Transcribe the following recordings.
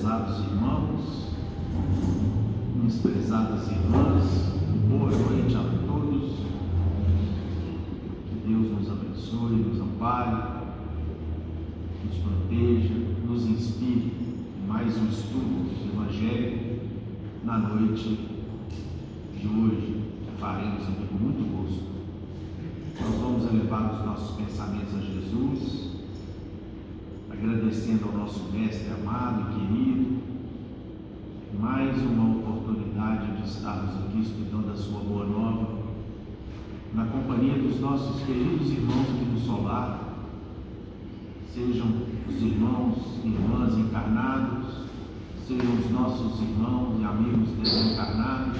prezados irmãos, minhas prezadas irmãs, boa noite a todos. Que Deus nos abençoe, nos ampare, nos proteja, nos inspire em mais um estudo do Evangelho na noite de hoje, que faremos aqui com muito gosto. Nós vamos elevar os nossos pensamentos a Jesus, agradecendo ao nosso Mestre amado e querido, mais uma oportunidade de estarmos aqui estudando a sua boa nova, na companhia dos nossos queridos irmãos aqui do solar, sejam os irmãos e irmãs encarnados, sejam os nossos irmãos e amigos desencarnados,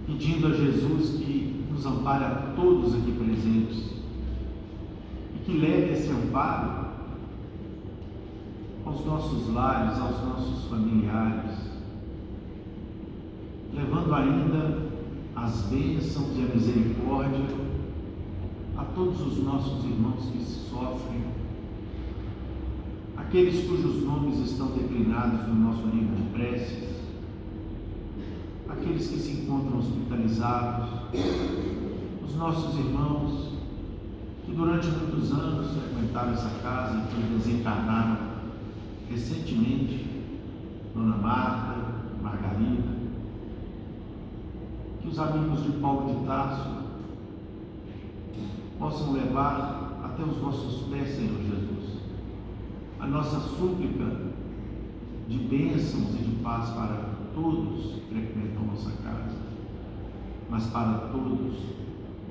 pedindo a Jesus que nos ampare a todos aqui presentes e que leve esse amparo aos nossos lares, aos nossos familiares, levando ainda as bênçãos e a misericórdia a todos os nossos irmãos que sofrem, aqueles cujos nomes estão declinados no nosso livro de preces, aqueles que se encontram hospitalizados, os nossos irmãos que durante muitos anos frequentaram essa casa e que desencarnaram recentemente, Dona Marta, Margarida, que os amigos de Paulo de Tarso possam levar até os vossos pés, Senhor Jesus, a nossa súplica de bênçãos e de paz para todos que frequentam nossa casa, mas para todos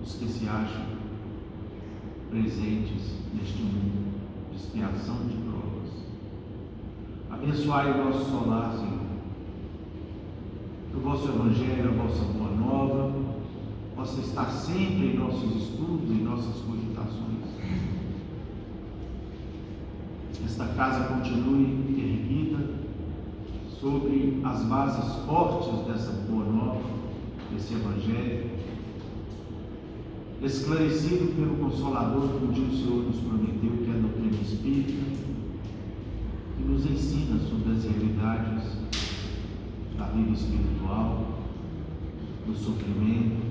os que se acham presentes neste mundo de expiação e de provas. Abençoai o nosso solar, Senhor, que o vosso Evangelho, a vossa boa nova, possa estar sempre em nossos estudos, em nossas cogitações. Esta casa continue erguida sobre as bases fortes dessa boa nova, desse Evangelho, esclarecido pelo Consolador que um dia o Senhor nos prometeu, que é a doutrina espírita, que nos ensina sobre as realidades da vida espiritual, do sofrimento,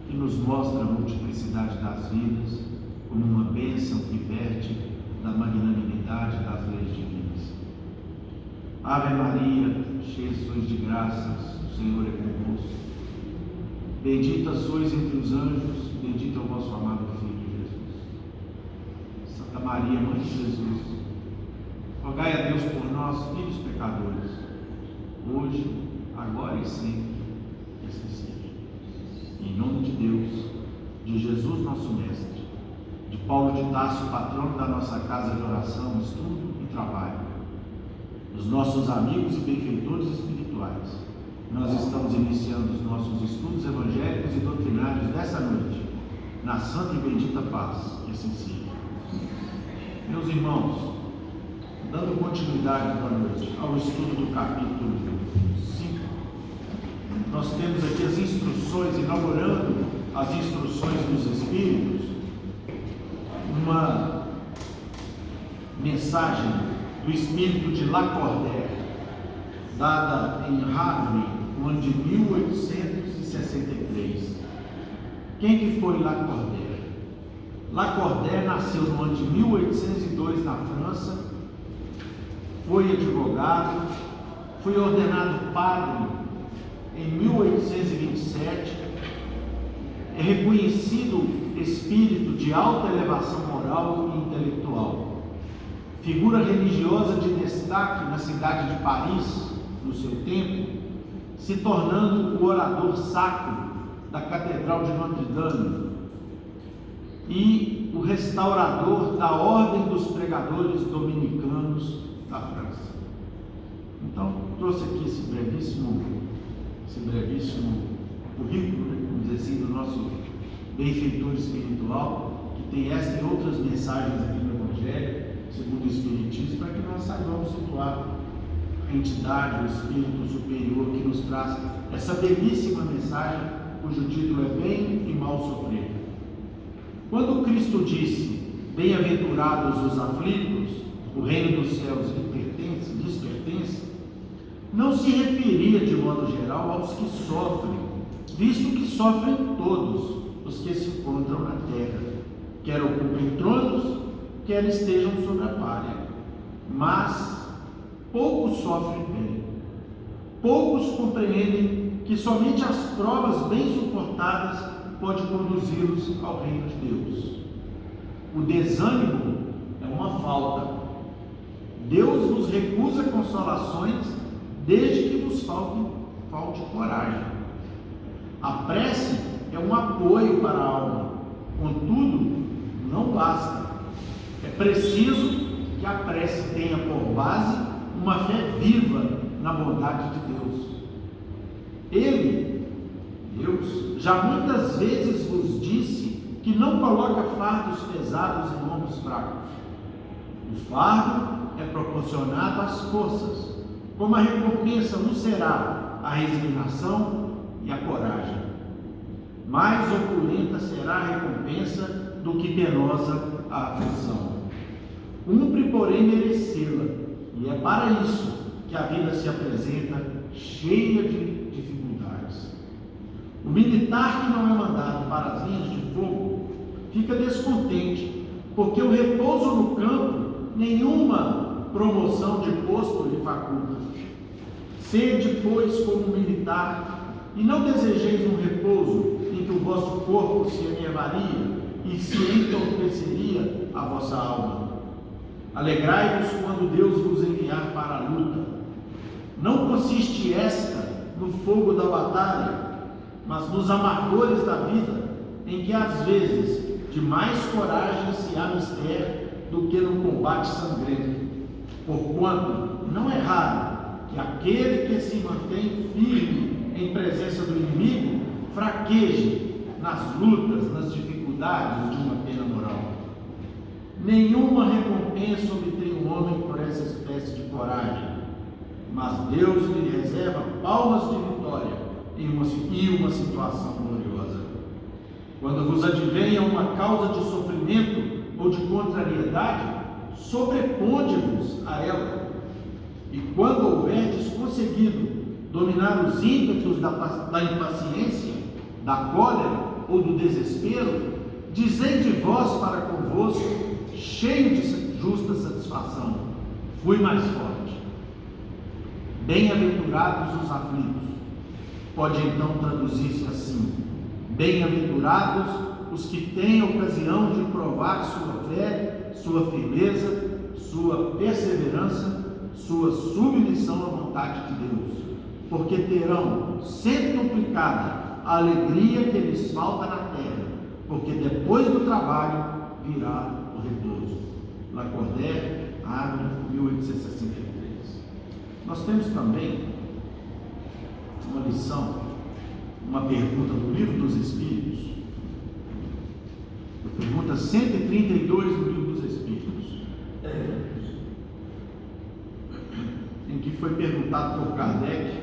que nos mostra a multiplicidade das vidas como uma bênção que verte da magnanimidade das leis divinas. Ave Maria, cheia sois de graças, o Senhor é convosco. Bendita sois entre os anjos, bendito é o vosso amado Filho Jesus. Santa Maria, Mãe de Jesus, rogai a Deus por nós, filhos pecadores, hoje, agora e sempre, que assim seja. Em nome de Deus, de Jesus nosso Mestre, de Paulo de Tarso, patrono da nossa casa de oração, estudo e trabalho, dos nossos amigos e benfeitores espirituais, nós estamos iniciando os nossos estudos evangélicos e doutrinários dessa noite, na santa e bendita paz, que assim seja. Meus irmãos, dando continuidade boa noite ao estudo do capítulo 5, nós temos aqui as instruções, inaugurando as instruções dos Espíritos, uma mensagem do Espírito de Lacordaire, dada em Havre, no ano de 1863. Quem que foi Lacordaire? Lacordaire nasceu no ano de 1802 na França, foi advogado, foi ordenado padre em 1827, é reconhecido espírito de alta elevação moral e intelectual, figura religiosa de destaque na cidade de Paris, no seu tempo, se tornando o orador sacro da Catedral de Notre-Dame e o restaurador da Ordem dos Pregadores Dominicanos da França. Então, trouxe aqui esse brevíssimo currículo, vamos dizer assim, do nosso benfeitor espiritual, que tem esta e outras mensagens aqui no Evangelho, segundo o Espiritismo, para que nós saibamos situar a entidade, o Espírito superior que nos traz essa belíssima mensagem, cujo título é Bem e Mal Sofrer. Quando Cristo disse, bem-aventurados os aflitos, o reino dos céus lhes pertence, não se referia de modo geral aos que sofrem, visto que sofrem todos os que se encontram na terra, quer ocupem tronos, quer estejam sobre a palha. Mas poucos sofrem bem, poucos compreendem que somente as provas bem suportadas podem conduzi-los ao reino de Deus. O desânimo é uma falta. Deus vos recusa consolações desde que vos falte coragem. A prece é um apoio para a alma, contudo, não basta. É preciso que a prece tenha por base uma fé viva na bondade de Deus. Ele, Deus, já muitas vezes vos disse que não coloca fardos pesados em ombros fracos. O fardo é proporcionado às forças, como a recompensa não será a resignação e a coragem. Mais opulenta será a recompensa do que penosa a aflição. Cumpre, porém, merecê-la, e é para isso que a vida se apresenta cheia de dificuldades. O militar que não é mandado para as linhas de fogo fica descontente, porque o repouso no campo nenhuma promoção de posto lhe faculta. Sede, pois, como militar, e não desejeis um repouso em que o vosso corpo se enervaria e se entorpeceria a vossa alma. Alegrai-vos quando Deus vos enviar para a luta. Não consiste esta no fogo da batalha, mas nos amargores da vida, em que às vezes de mais coragem se há mister do que no combate sangrento. Porquanto não é raro que aquele que se mantém firme em presença do inimigo fraqueje nas lutas, nas dificuldades de uma pena moral. Nenhuma recompensa obtém o homem por essa espécie de coragem, mas Deus lhe reserva palmas de vitória e uma situação gloriosa. Quando vos advenha uma causa de sofrimento ou de contrariedade, sobreponde-vos a ela, e quando houverdes conseguido dominar os ímpetos da impaciência, da cólera ou do desespero, dizei de vós para convosco, cheio de justa satisfação: fui mais forte. Bem-aventurados os aflitos. Pode então traduzir-se assim: bem-aventurados os que têm ocasião de provar sua fé, sua firmeza, sua perseverança, sua submissão à vontade de Deus, porque terão centuplicada a alegria que lhes falta na terra, porque depois do trabalho virá o repouso. Lacordaire, Havre, 1863. Nós temos também uma lição, uma pergunta do Livro dos Espíritos, a pergunta 132 do Livro dos Espíritos, em que foi perguntado por Kardec,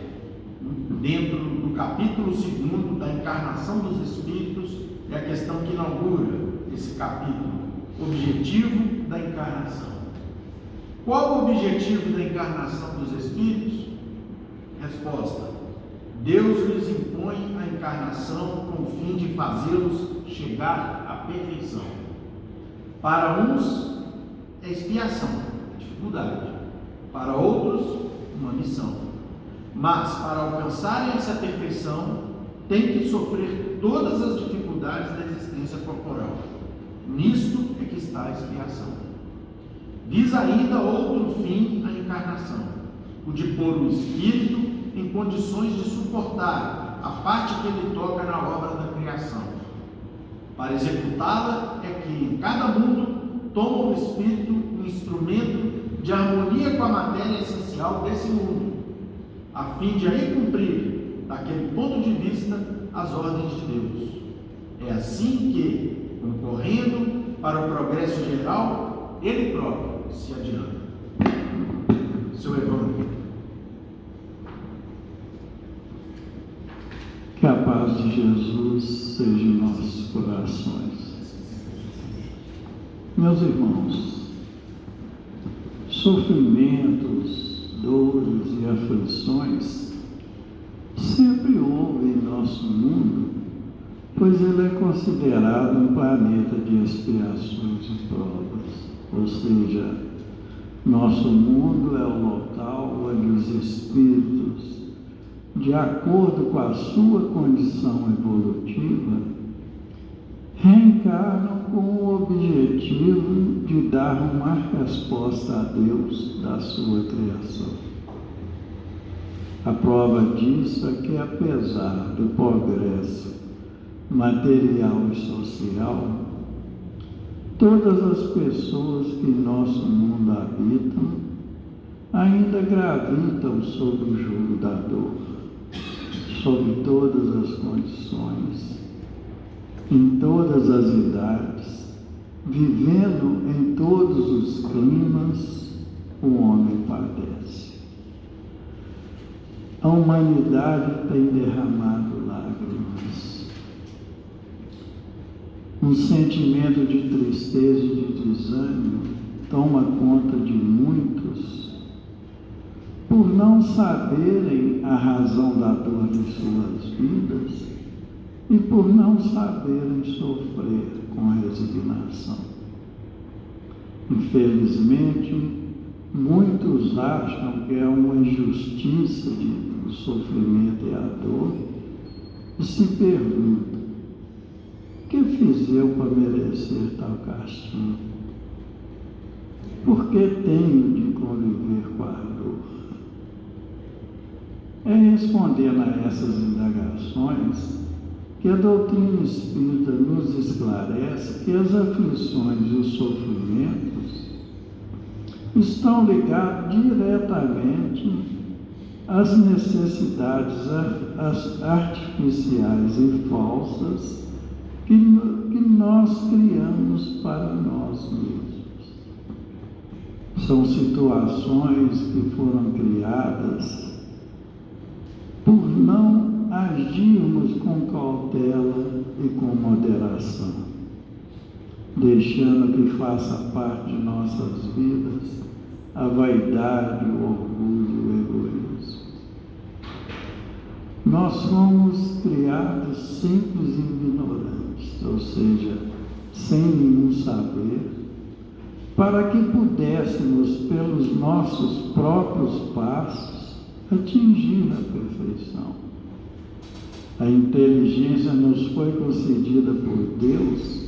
dentro do capítulo 2 da Encarnação dos Espíritos, é a questão que inaugura esse capítulo: objetivo da encarnação. Qual o objetivo da encarnação dos Espíritos? Resposta: Deus lhes impõe a encarnação com o fim de fazê-los chegar à perfeição. Para uns é expiação, dificuldade; para outros, uma missão. Mas para alcançarem essa perfeição, tem que sofrer todas as dificuldades da existência corporal. Nisto é que está a expiação. Visa ainda outro fim a encarnação, o de pôr o espírito em condições de suportar a parte que ele toca na obra da criação. Para executá-la é que em cada mundo toma o espírito um instrumento de harmonia com a matéria essencial desse mundo, a fim de aí cumprir, daquele ponto de vista, as ordens de Deus. É assim que, concorrendo para o progresso geral, ele próprio se adianta. Seu Evandro. Que a paz de Jesus seja em nossos corações. Meus irmãos, sofrimentos, dores e aflições sempre houve em nosso mundo, pois ele é considerado um planeta de expiações e provas, ou seja, nosso mundo é o local onde os espíritos, de acordo com a sua condição evolutiva, reencarnam com o objetivo de dar uma resposta a Deus da sua criação. A prova disso é que, apesar do progresso material e social, todas as pessoas que em nosso mundo habitam ainda gravitam sob o jugo da dor, sob todas as condições, em todas as idades, vivendo em todos os climas, o homem padece. A humanidade tem derramado lágrimas. Um sentimento de tristeza e de desânimo toma conta de muitos por não saberem a razão da dor de suas vidas e por não saberem sofrer com resignação. Infelizmente, muitos acham que é uma injustiça o sofrimento e a dor e se perguntam: o que fiz eu para merecer tal castigo? Por que tenho de conviver com a dor? É respondendo a essas indagações que a doutrina espírita nos esclarece que as aflições e os sofrimentos estão ligados diretamente às necessidades artificiais e falsas que nós criamos para nós mesmos. São situações que foram criadas por não agirmos com cautela e com moderação, deixando que faça parte de nossas vidas a vaidade, o orgulho e o egoísmo. Nós fomos criados simples e ignorantes, ou seja, sem nenhum saber, para que pudéssemos, pelos nossos próprios passos, atingir a perfeição. A inteligência nos foi concedida por Deus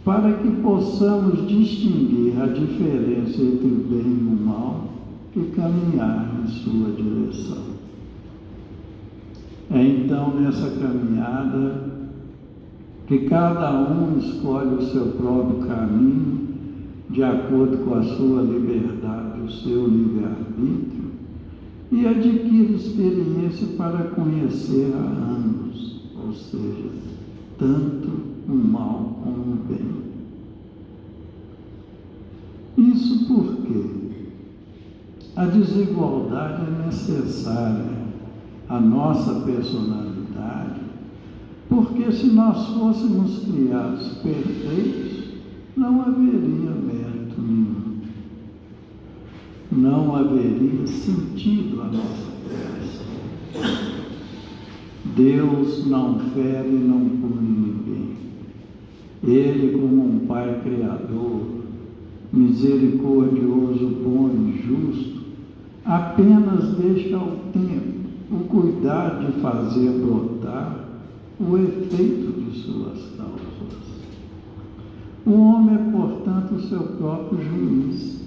para que possamos distinguir a diferença entre o bem e o mal e caminhar em sua direção. É então nessa caminhada que cada um escolhe o seu próprio caminho de acordo com a sua liberdade, o seu livre-arbítrio, e adquire experiência para conhecer a ambos, ou seja, tanto o mal como o bem. Isso porque a desigualdade é necessária à nossa personalidade, porque se nós fôssemos criados perfeitos, não haveria mérito nenhum. Não haveria sentido a nossa criação. Deus não fere e não pune ninguém. Ele, como um Pai Criador, misericordioso, bom e justo, apenas deixa ao tempo o cuidado de fazer brotar o efeito de suas causas. O homem é, portanto, o seu próprio juiz,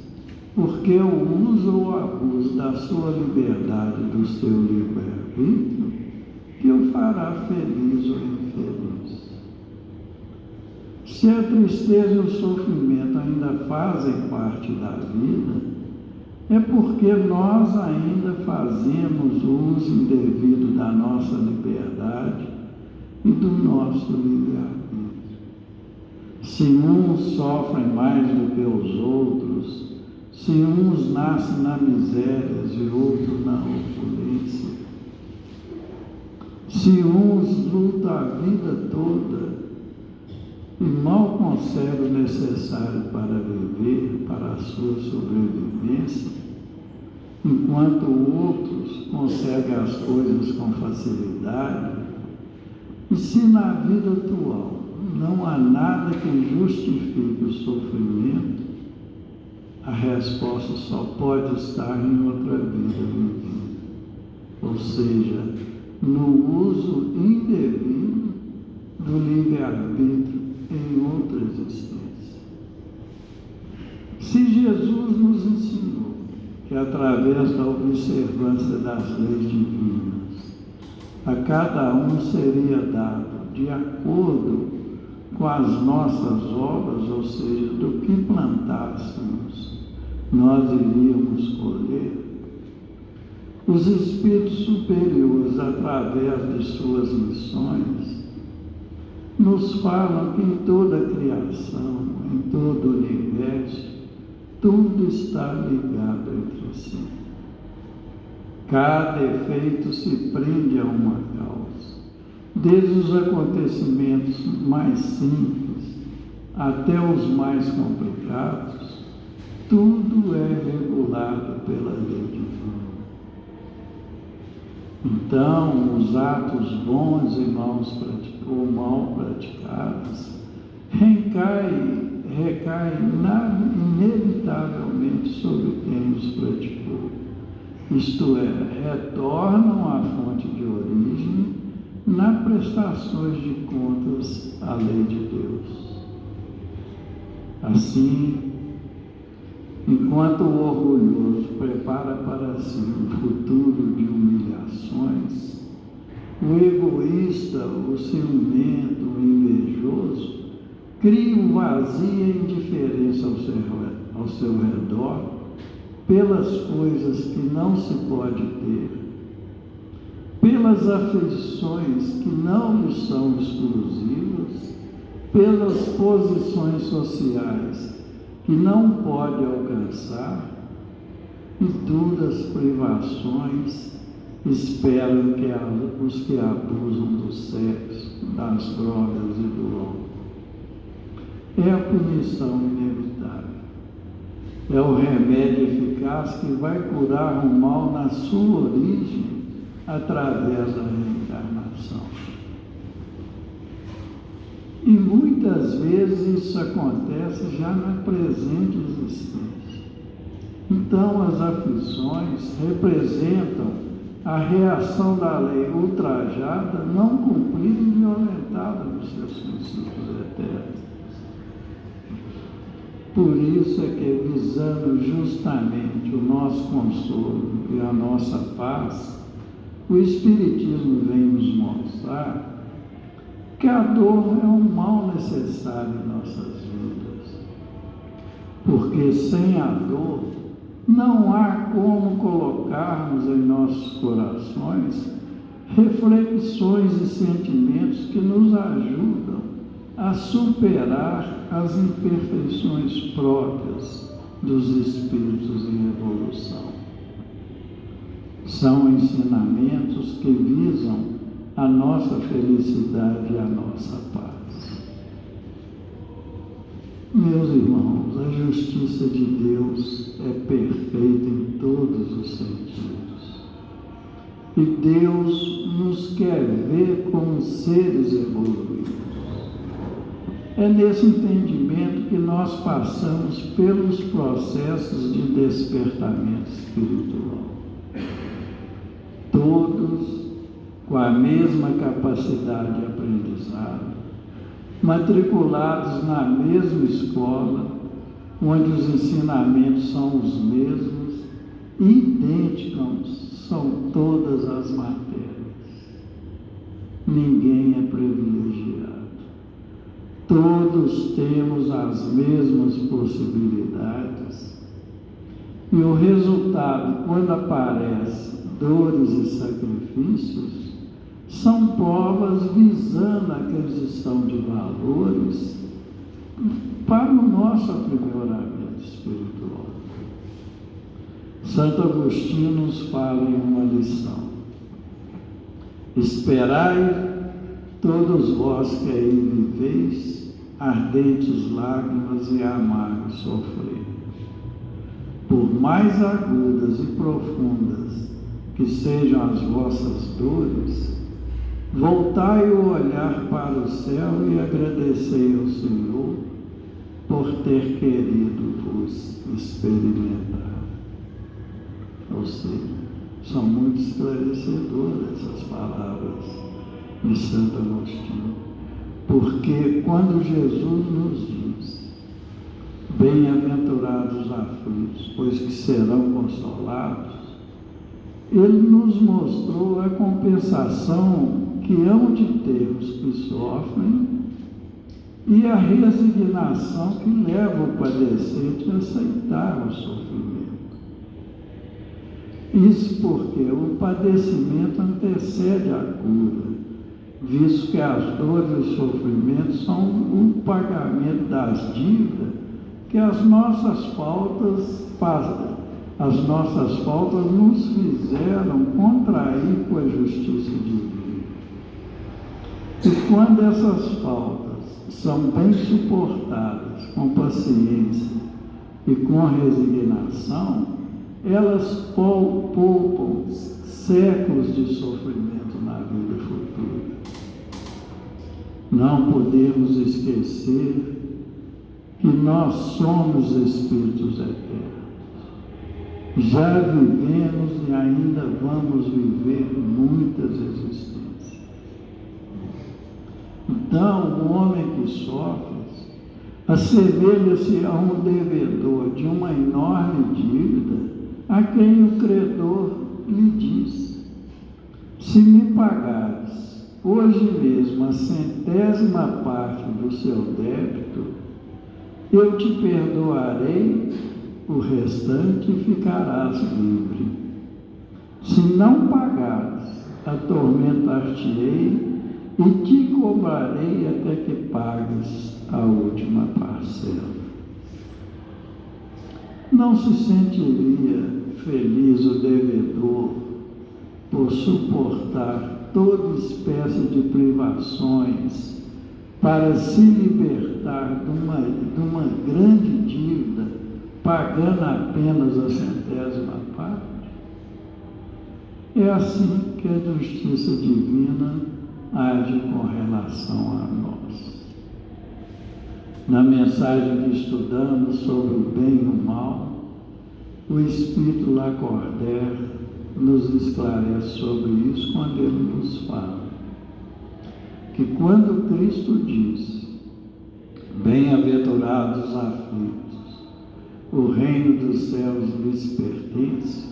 porque o uso ou o abuso da sua liberdade, do seu livre-arbítrio, que o fará feliz ou infeliz. Se a tristeza e o sofrimento ainda fazem parte da vida, é porque nós ainda fazemos uso indevido da nossa liberdade e do nosso livre-arbítrio. Se uns sofrem mais do que os outros, se uns nascem na miséria e outros na opulência, se uns lutam a vida toda e e mal consegue o necessário para viver, para a sua sobrevivência, enquanto outros conseguem as coisas com facilidade. E se na vida atual não há nada que justifique o sofrimento, a resposta só pode estar em outra vida vivida, ou seja, no uso indevido do livre-arbítrio em outra existência. Se Jesus nos ensinou que através da observância das leis divinas, a cada um seria dado de acordo com as nossas obras, ou seja, do que plantássemos, nós iríamos colher. Os espíritos superiores, através de suas missões, nos falam que em toda a criação, em todo o universo, tudo está ligado entre si. Cada efeito se prende a uma causa. Desde os acontecimentos mais simples até os mais complicados, tudo é regulado pela lei divina. Então, os atos bons e ou mal praticados recaem inevitavelmente sobre quem os praticou. Isto é, retornam à fonte de origem nas prestações de contas à lei de Deus. Assim, enquanto o orgulhoso prepara para si um futuro de humilhações, o egoísta, o ciumento, o invejoso, cria um vazio e indiferença ao seu redor pelas coisas que não se pode ter, pelas afeições que não lhe são exclusivas, pelas posições sociais que não pode alcançar, e duras privações esperam que os que abusam do sexo, das drogas e do álcool. É a punição inevitável. É o remédio eficaz que vai curar o mal na sua origem através da reencarnação. E muitas vezes isso acontece já na presente existência. Então, as aflições representam a reação da lei ultrajada, não cumprida e violentada nos seus princípios eternos. Por isso é que, visando justamente o nosso consolo e a nossa paz, o Espiritismo vem nos mostrar que a dor é um mal necessário em nossas vidas, porque sem a dor não há como colocarmos em nossos corações reflexões e sentimentos que nos ajudam a superar as imperfeições próprias dos espíritos em evolução. São ensinamentos que visam a nossa felicidade e a nossa paz. Meus irmãos, a justiça de Deus é perfeita em todos os sentidos. E Deus nos quer ver como seres evoluídos. É nesse entendimento que nós passamos pelos processos de despertamento espiritual. Todos com a mesma capacidade de aprendizado, matriculados na mesma escola, onde os ensinamentos são os mesmos, idênticos são todas as matérias. Ninguém é privilegiado. Todos temos as mesmas possibilidades. E o resultado, quando aparece dores e sacrifícios, são provas visando a aquisição de valores para o nosso aprimoramento espiritual. Santo Agostinho nos fala em uma lição: esperai todos vós que aí viveis, ardentes lágrimas e amargo sofrer. Por mais agudas e profundas que sejam as vossas dores, voltai o olhar para o céu e agradecei ao Senhor por ter querido vos experimentar. Ou seja, são muito esclarecedoras essas palavras de Santo Agostinho, porque quando Jesus nos diz: bem-aventurados os aflitos, pois que serão consolados, ele nos mostrou a compensação que hão de ter os que sofrem e a resignação que leva o padecente a aceitar o sofrimento. Isso porque o padecimento antecede a cura, visto que as dores e os sofrimentos são o pagamento das dívidas que as nossas faltas nos fizeram contrair com a justiça divina. E quando essas faltas são bem suportadas com paciência e com resignação, elas poupam séculos de sofrimento na vida futura. Não podemos esquecer que nós somos espíritos eternos. Já vivemos e ainda vamos viver muitas existências. Então, o homem que sofre assemelha-se a um devedor de uma enorme dívida, a quem o credor lhe diz: se me pagares hoje mesmo a 100ª parte do seu débito, eu te perdoarei o restante e ficarás livre. Se não pagares, atormentar-te-ei e te cobrarei até que pagues a última parcela. Não se sentiria feliz o devedor por suportar toda espécie de privações para se libertar de uma grande dívida, pagando apenas a 100ª parte? É assim que a justiça divina age com relação a nós. Na mensagem que estudamos sobre o bem e o mal, o Espírito Lacordaire nos esclarece sobre isso quando ele nos fala que quando Cristo diz: bem-aventurados os aflitos, o reino dos céus lhes pertence,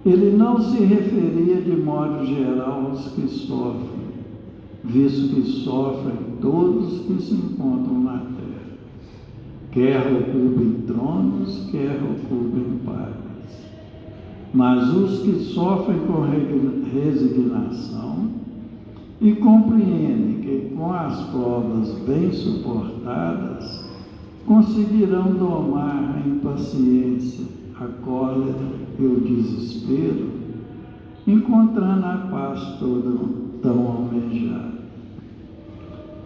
ele não se referia de modo geral aos que sofrem, visto que sofrem todos que se encontram na terra, quer ocupem tronos, quer ocupem pares. Mas os que sofrem com resignação e compreendem que com as provas bem suportadas conseguirão domar a impaciência, a cólera e o desespero, encontrando a paz toda tão almejada.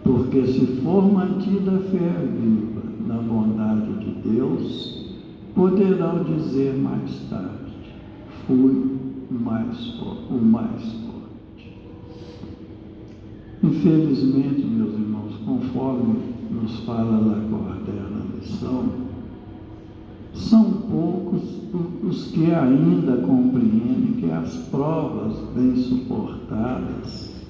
Porque se for mantida a fé viva na bondade de Deus, poderão dizer mais tarde: fui o mais forte. Infelizmente, meus irmãos, conforme nos fala Lacordaire na lição, são poucos os que ainda compreendem que as provas bem suportadas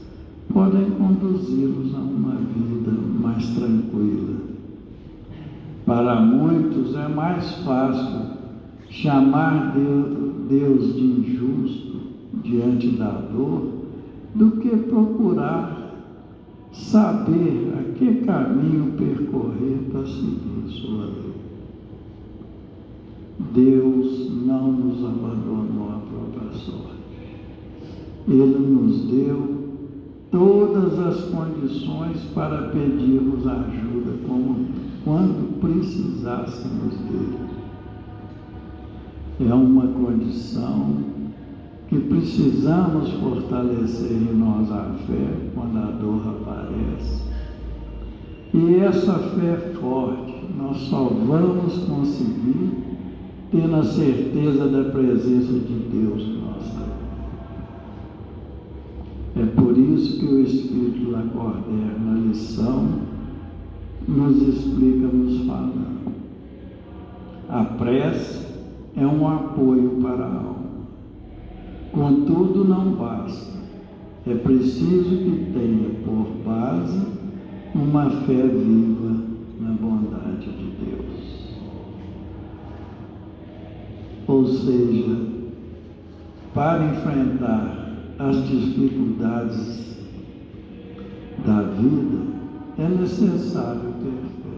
podem conduzi-los a uma vida mais tranquila. Para muitos é mais fácil chamar Deus de injusto diante da dor do que procurar saber a que caminho percorrer para seguir sua lei. Deus não nos abandonou à própria sorte. Ele nos deu todas as condições para pedirmos ajuda quando precisássemos dele. É uma condição que precisamos fortalecer em nós a fé quando a dor aparece, E essa fé forte nós só vamos conseguir tendo a certeza da presença de Deus em nossa vida. É por isso que o Espírito Lacordaire, na lição, nos explica, nos falando. A prece é um apoio para a alma. Contudo, não basta. É preciso que tenha por base uma fé viva na bondade de Deus. Ou seja, para enfrentar as dificuldades da vida, é necessário ter fé.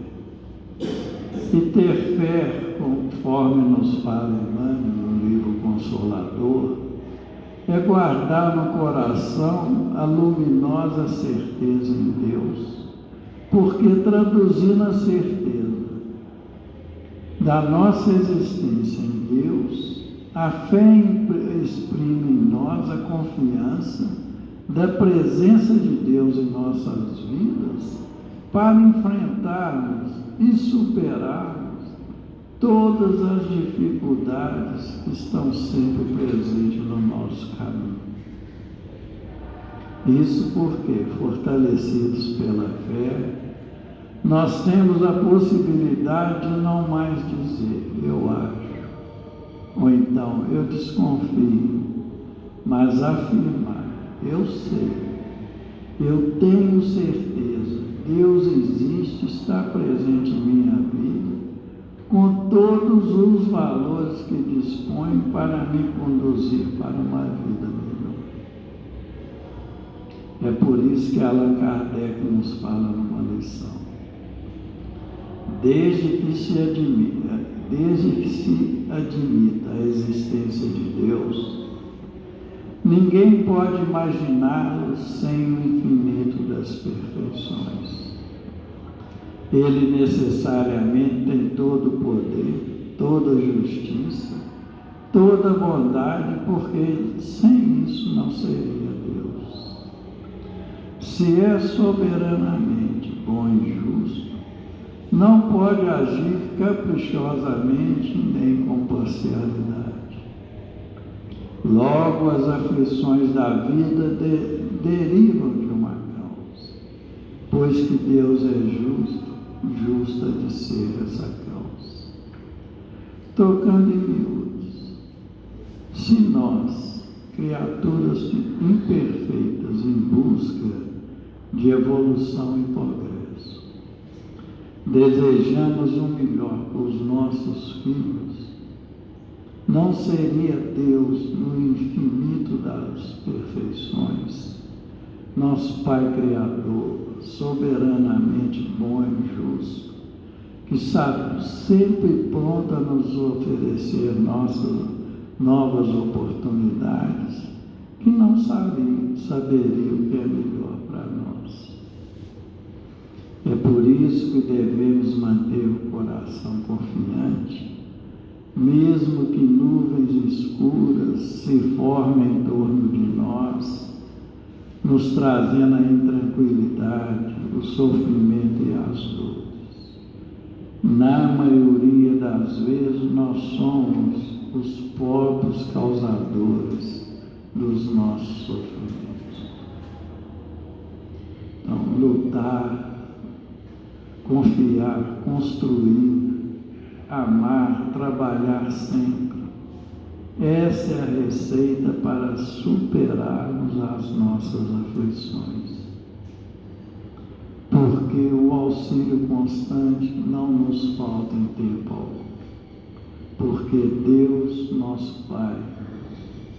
E ter fé, conforme nos fala Emmanuel no livro Consolador, é guardar no coração a luminosa certeza em Deus, porque traduzindo a certeza da nossa existência em Deus, a fé exprime em nós a confiança da presença de Deus em nossas vidas para enfrentarmos e superarmos todas as dificuldades que estão sempre presentes no nosso caminho. Isso porque, fortalecidos pela fé, nós temos a possibilidade de não mais dizer eu acho, ou então eu desconfio, mas afirmar eu sei, eu tenho certeza, Deus existe, está presente em minha vida, com todos os valores que dispõe para me conduzir para uma vida melhor. É por isso que Allan Kardec nos fala numa lição. Desde que se admita a existência de Deus, ninguém pode imaginá-lo sem o infinito das perfeições. Ele necessariamente tem todo o poder, toda a justiça, toda a bondade, porque sem isso não seria Deus. Se é soberanamente bom e justo, não pode agir caprichosamente nem com parcialidade. Logo, as aflições da vida derivam de uma causa, pois que Deus é justo, justa de ser essa causa. Tocando em miúdos, se nós, criaturas imperfeitas em busca de evolução e progresso, desejamos o melhor para os nossos filhos, não seria Deus, no infinito das perfeições, nosso Pai Criador, soberanamente bom e justo, que sabe sempre pronto a nos oferecer novas oportunidades, que não saberia o que é melhor para nós. É por isso que devemos manter o coração confiante, mesmo que nuvens escuras se formem em torno de nós, nos trazendo a intranquilidade, o sofrimento e as dores. Na maioria das vezes, nós somos os próprios causadores dos nossos sofrimentos. Então, lutar, confiar, construir, amar, trabalhar sempre. Essa é a receita para superarmos as nossas aflições. Porque o auxílio constante não nos falta em tempo algum. Porque Deus, nosso Pai,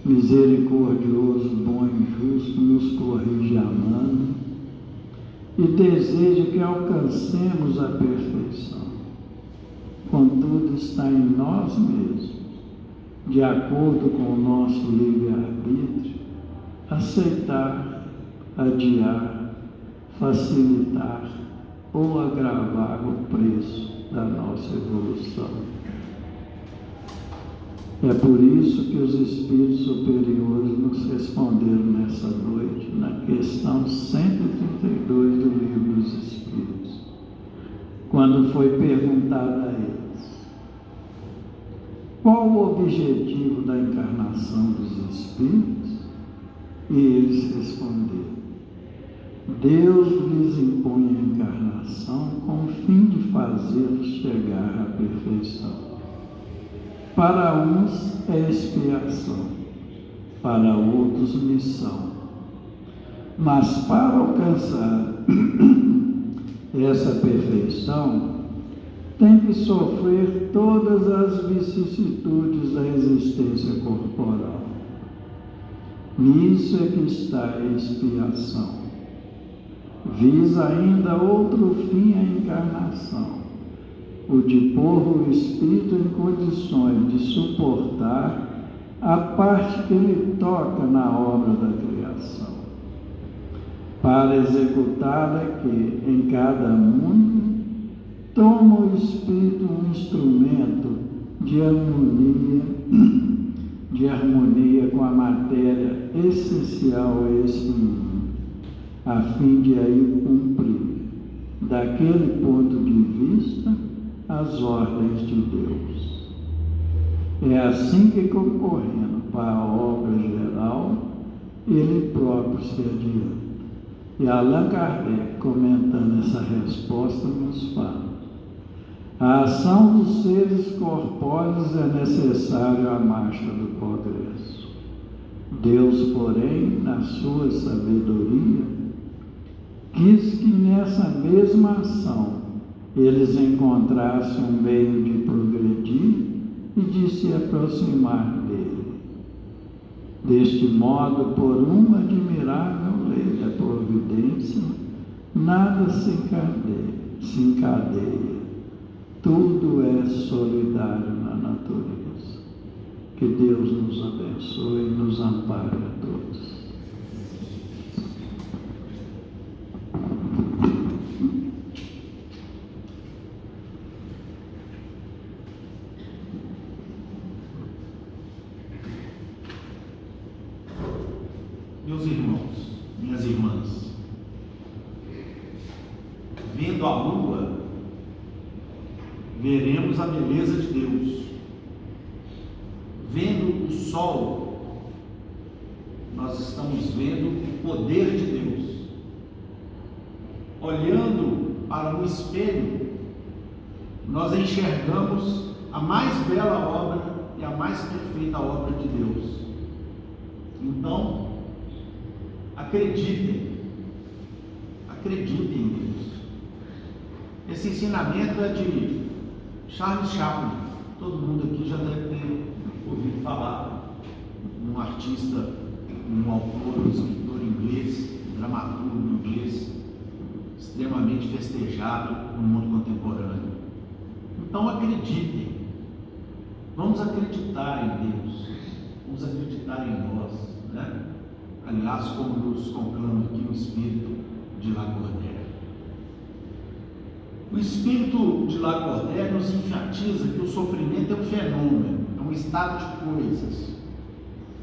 misericordioso, bom e justo, nos corrige amando e deseja que alcancemos a perfeição. Contudo, está em nós mesmos, de acordo com o nosso livre-arbítrio, aceitar, adiar, facilitar ou agravar o preço da nossa evolução. É por isso que os Espíritos superiores nos responderam nessa noite, na questão 132 do Livro dos Espíritos. quando foi perguntado a eles qual o objetivo da encarnação dos Espíritos, e eles responderam: Deus lhes impõe a encarnação com o fim de fazê-los chegar à perfeição. Para uns é expiação, para outros missão. Mas para alcançar essa perfeição, tem que sofrer todas as vicissitudes da existência corporal. Nisso é que está a expiação. Visa ainda outro fim a encarnação, o de pôr o espírito em condições de suportar a parte que lhe toca na obra da criação. Para executá-la é que, em cada mundo, toma o espírito um instrumento de harmonia com a matéria essencial a este mundo, a fim de aí cumprir, daquele ponto de vista, as ordens de Deus. É assim que, concorrendo para a obra geral, ele próprio se adianta. E Allan Kardec, comentando essa resposta, nos fala: a ação dos seres corpóreos é necessária à marcha do progresso. Deus, porém, na sua sabedoria, quis que nessa mesma ação eles encontrassem um meio de progredir e de se aproximar dele. Deste modo, por uma admirável lei da providência, nada se encadeia. Tudo é solidário na natureza. Que Deus nos abençoe e nos ampare a todos. Meus irmãos, minhas irmãs, vendo a lua, veremos a beleza de Deus. Vendo o sol, nós estamos vendo o poder de Deus. Olhando para um espelho, nós enxergamos a mais bela obra e a mais perfeita obra de Deus. Então, acreditem em Deus. Esse ensinamento é de Charles Chaplin. Todo mundo aqui já deve ter ouvido falar. Um artista, um autor, um escritor inglês, um dramaturgo inglês, extremamente festejado no mundo contemporâneo. Então acreditem. Vamos acreditar em Deus. Vamos acreditar em nós, né? Aliás, como nos conclama aqui o Espírito de Lacordaire. O Espírito de Lacordaire nos enfatiza que o sofrimento é um fenômeno, é um estado de coisas,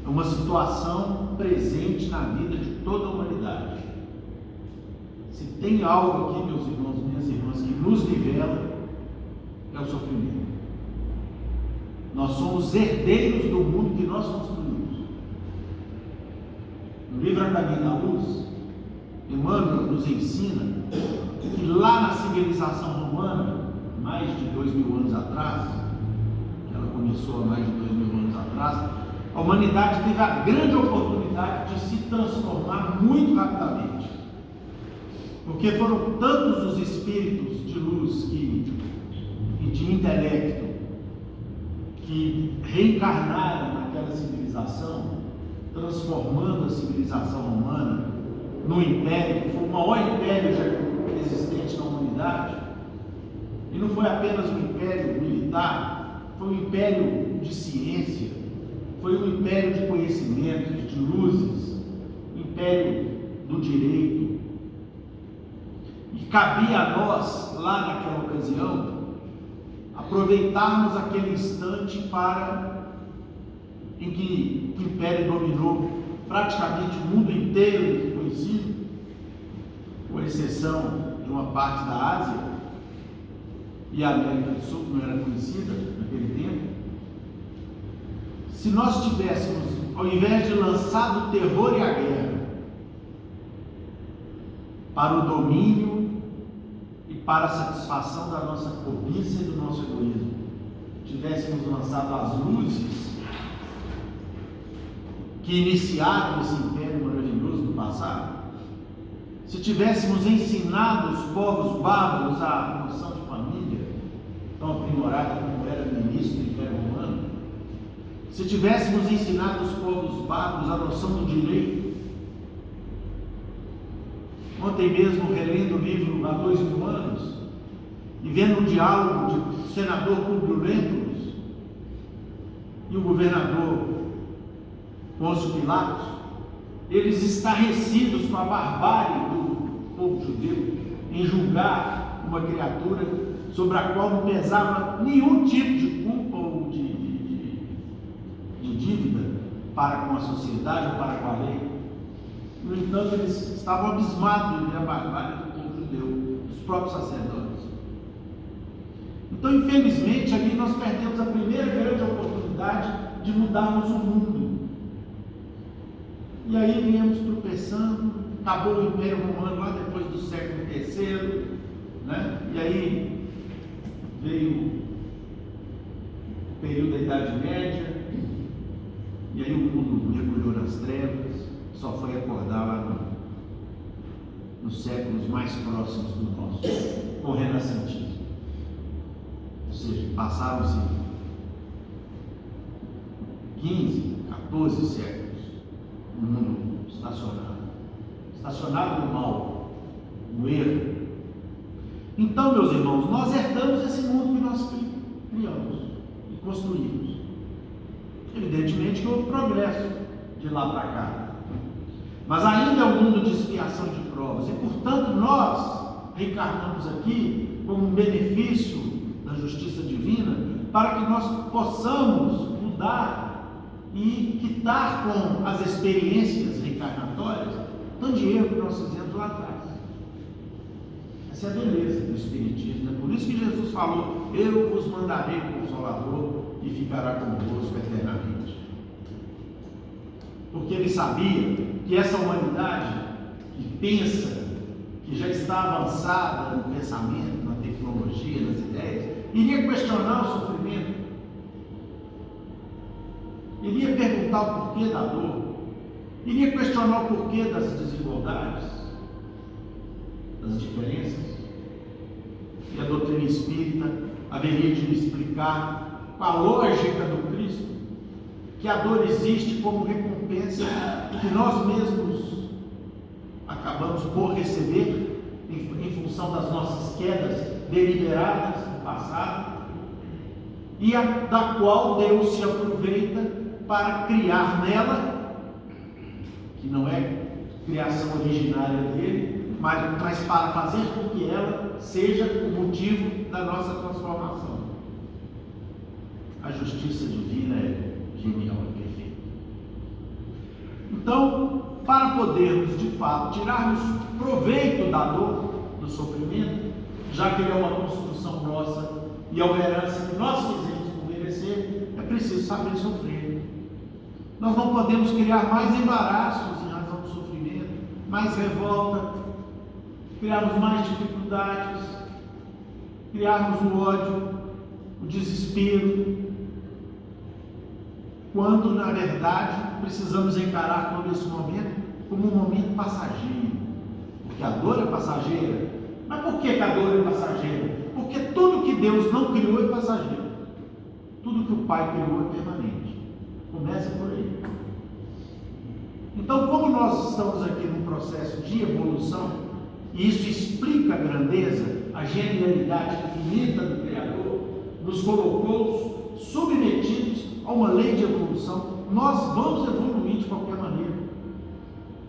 é uma situação presente na vida de toda a humanidade. Se tem algo aqui, meus irmãos, minhas irmãs, que nos nivela, é o sofrimento. Nós somos herdeiros do mundo que nós construímos. No livro A Caminho da Luz, Emmanuel nos ensina que lá na civilização romana, mais de 2000 anos atrás, que ela começou há mais de 2000 anos atrás, a humanidade teve a grande oportunidade de se transformar muito rapidamente, porque foram tantos os espíritos de luz e de intelecto que reencarnaram naquela civilização, transformando a civilização romana no império, que foi o maior império já existente na humanidade. E não foi apenas um império militar, foi um império de ciência, foi um império de conhecimento, de luzes, um império do direito. E cabia a nós, lá naquela ocasião, aproveitarmos aquele instante em que o império dominou praticamente o mundo inteiro conhecido, com exceção de uma parte da Ásia, e a América do Sul não era conhecida naquele tempo, se nós tivéssemos, ao invés de lançar o terror e a guerra para o domínio e para a satisfação da nossa cobiça e do nosso egoísmo, tivéssemos lançado as luzes que iniciaram esse império maravilhoso do passado, se tivéssemos ensinado os povos bárbaros a noção de família, tão aprimorada como era no início do Império Romano, se tivéssemos ensinado os povos bárbaros a noção do direito, ontem mesmo relendo o livro há 2000 anos, e vendo um diálogo do senador Publio Lentulus e o governador Pôncio Pilatos, eles estarrecidos com a barbárie do povo judeu em julgar uma criatura sobre a qual não pesava nenhum tipo de culpa ou de dívida para com a sociedade ou para com a lei. No entanto, eles estavam abismados de ver a barbárie do povo judeu, dos próprios sacerdotes. Então, infelizmente, ali nós perdemos a primeira grande oportunidade de mudarmos o mundo. E aí viemos tropeçando, acabou o Império Romano lá depois do século III, né? E aí veio o período da Idade Média, e aí o mundo mergulhou nas trevas, só foi acordar lá nos séculos mais próximos do nosso, com o renascentismo. Ou seja, passaram-se 15, 14 séculos. No mundo estacionado no mal, no erro. Então, meus irmãos, nós herdamos esse mundo que nós criamos e construímos. Evidentemente que houve progresso de lá para cá, mas ainda é um mundo de expiação de provas, e portanto nós reencarnamos aqui como um benefício da justiça divina, para que nós possamos mudar e quitar com as experiências reencarnatórias tanto de erro que nós fizemos lá atrás. Essa é a beleza do Espiritismo, é por isso que Jesus falou: eu vos mandarei o Consolador e ficará convosco eternamente. Porque ele sabia que essa humanidade que pensa, que já está avançada no pensamento, na tecnologia, nas ideias, iria questionar o sofrimento, iria perguntar o porquê da dor, iria questionar o porquê das desigualdades, das diferenças. E a doutrina espírita haveria de explicar, com a lógica do Cristo, que a dor existe como recompensa que nós mesmos acabamos por receber em função das nossas quedas deliberadas no passado, e da qual Deus se aproveita para criar nela, que não é criação originária dele, mas para fazer com que ela seja o motivo da nossa transformação. A justiça divina é genial e perfeita. Então, para podermos de fato tirarmos proveito da dor, do sofrimento, já que ele é uma construção nossa e é uma herança que nós fizemos por merecer, é preciso saber sofrer. Nós não podemos criar mais embaraços em razão do sofrimento, mais revolta, criarmos mais dificuldades, criarmos o ódio, o desespero, quando na verdade precisamos encarar todo esse momento como um momento passageiro, porque a dor é passageira. Mas por que a dor é passageira? Porque tudo que Deus não criou é passageiro, tudo que o Pai criou é permanente. Começa por aí. Então, como nós estamos aqui num processo de evolução, e isso explica a grandeza, a genialidade infinita do Criador, nos colocou submetidos a uma lei de evolução, nós vamos evoluir de qualquer maneira.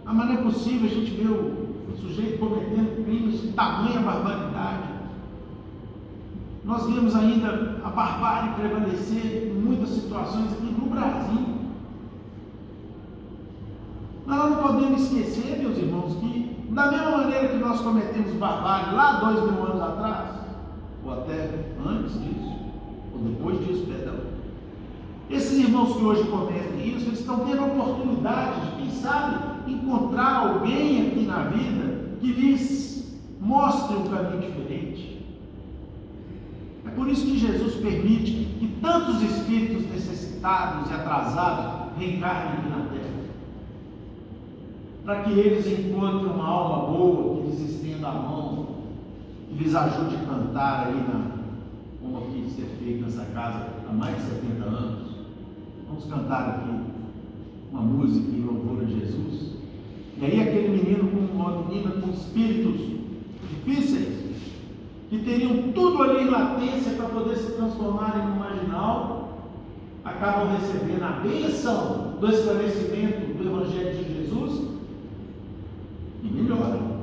Mas não é possível a gente ver o sujeito cometendo crimes de tamanha barbaridade. Nós vemos ainda a barbárie prevalecer em muitas situações aqui no Brasil. Mas nós não podemos esquecer, meus irmãos, que da mesma maneira que nós cometemos barbárie lá 2000 anos atrás, ou até antes disso, ou depois disso, perdão. Esses irmãos que hoje cometem isso, eles estão tendo a oportunidade de, quem sabe, encontrar alguém aqui na vida que lhes mostre um caminho diferente. É por isso que Jesus permite que tantos espíritos necessitados e atrasados reencarnem aqui na Terra, para que eles encontrem uma alma boa, que lhes estenda a mão, que lhes ajude a cantar aí como aqui ser feito nessa casa há mais de 70 anos. Vamos cantar aqui uma música em louvor a Jesus. E aí aquele menino com uma menina com espíritos difíceis, que teriam tudo ali em latência para poder se transformarem no marginal, acabam recebendo a bênção do esclarecimento do Evangelho de Jesus e melhoram.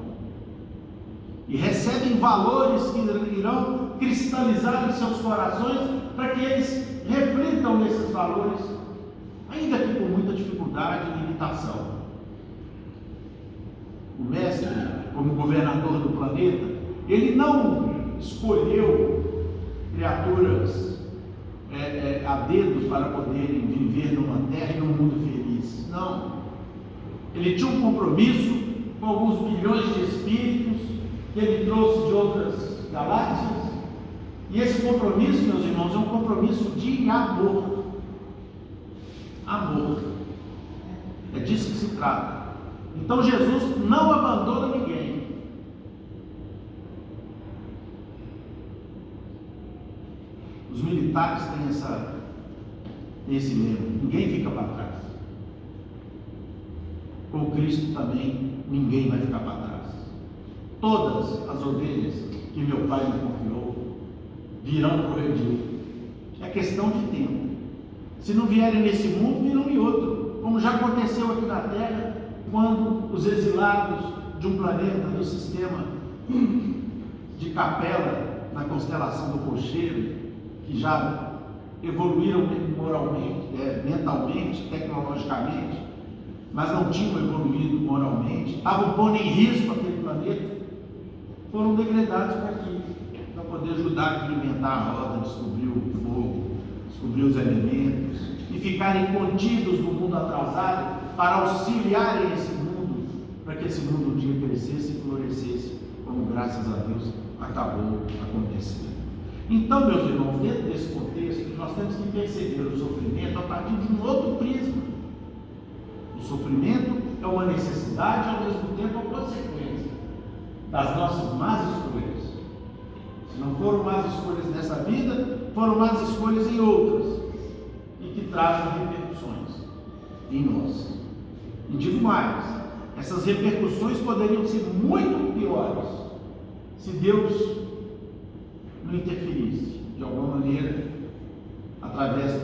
E recebem valores que irão cristalizar em seus corações para que eles reflitam nesses valores, ainda que com muita dificuldade e limitação. O mestre, como governador do planeta, ele não escolheu criaturas a dedo para poderem viver numa terra e num mundo feliz. Não. Ele tinha um compromisso com alguns bilhões de espíritos que ele trouxe de outras galáxias. E esse compromisso, meus irmãos, é um compromisso de amor. Amor. É disso que se trata. Então Jesus não abandona ninguém. Os militares têm esse lema: ninguém fica para trás. Com Cristo também ninguém vai ficar para trás. Todas as ovelhas que meu Pai me confiou virão para o redil. É questão de tempo. Se não vierem nesse mundo, virão em outro, como já aconteceu aqui na Terra, quando os exilados de um planeta do sistema de Capela, na constelação do Cocheiro, que já evoluíram moralmente, mentalmente, tecnologicamente, mas não tinham evoluído moralmente, estavam pondo em risco aquele planeta, foram degradados para aqui, para poder ajudar a alimentar a roda, descobrir o fogo, descobrir os elementos, e ficarem contidos no mundo atrasado para auxiliarem esse mundo, para que esse mundo um dia crescesse e florescesse, como graças a Deus acabou acontecendo. Então, meus irmãos, dentro desse contexto, nós temos que perceber o sofrimento a partir de um outro prisma. O sofrimento é uma necessidade e ao mesmo tempo uma consequência das nossas más escolhas. Se não foram más escolhas nessa vida, foram más escolhas em outras, e que trazem repercussões em nós. E digo mais, essas repercussões poderiam ser muito piores se Deus não interferisse de alguma maneira, através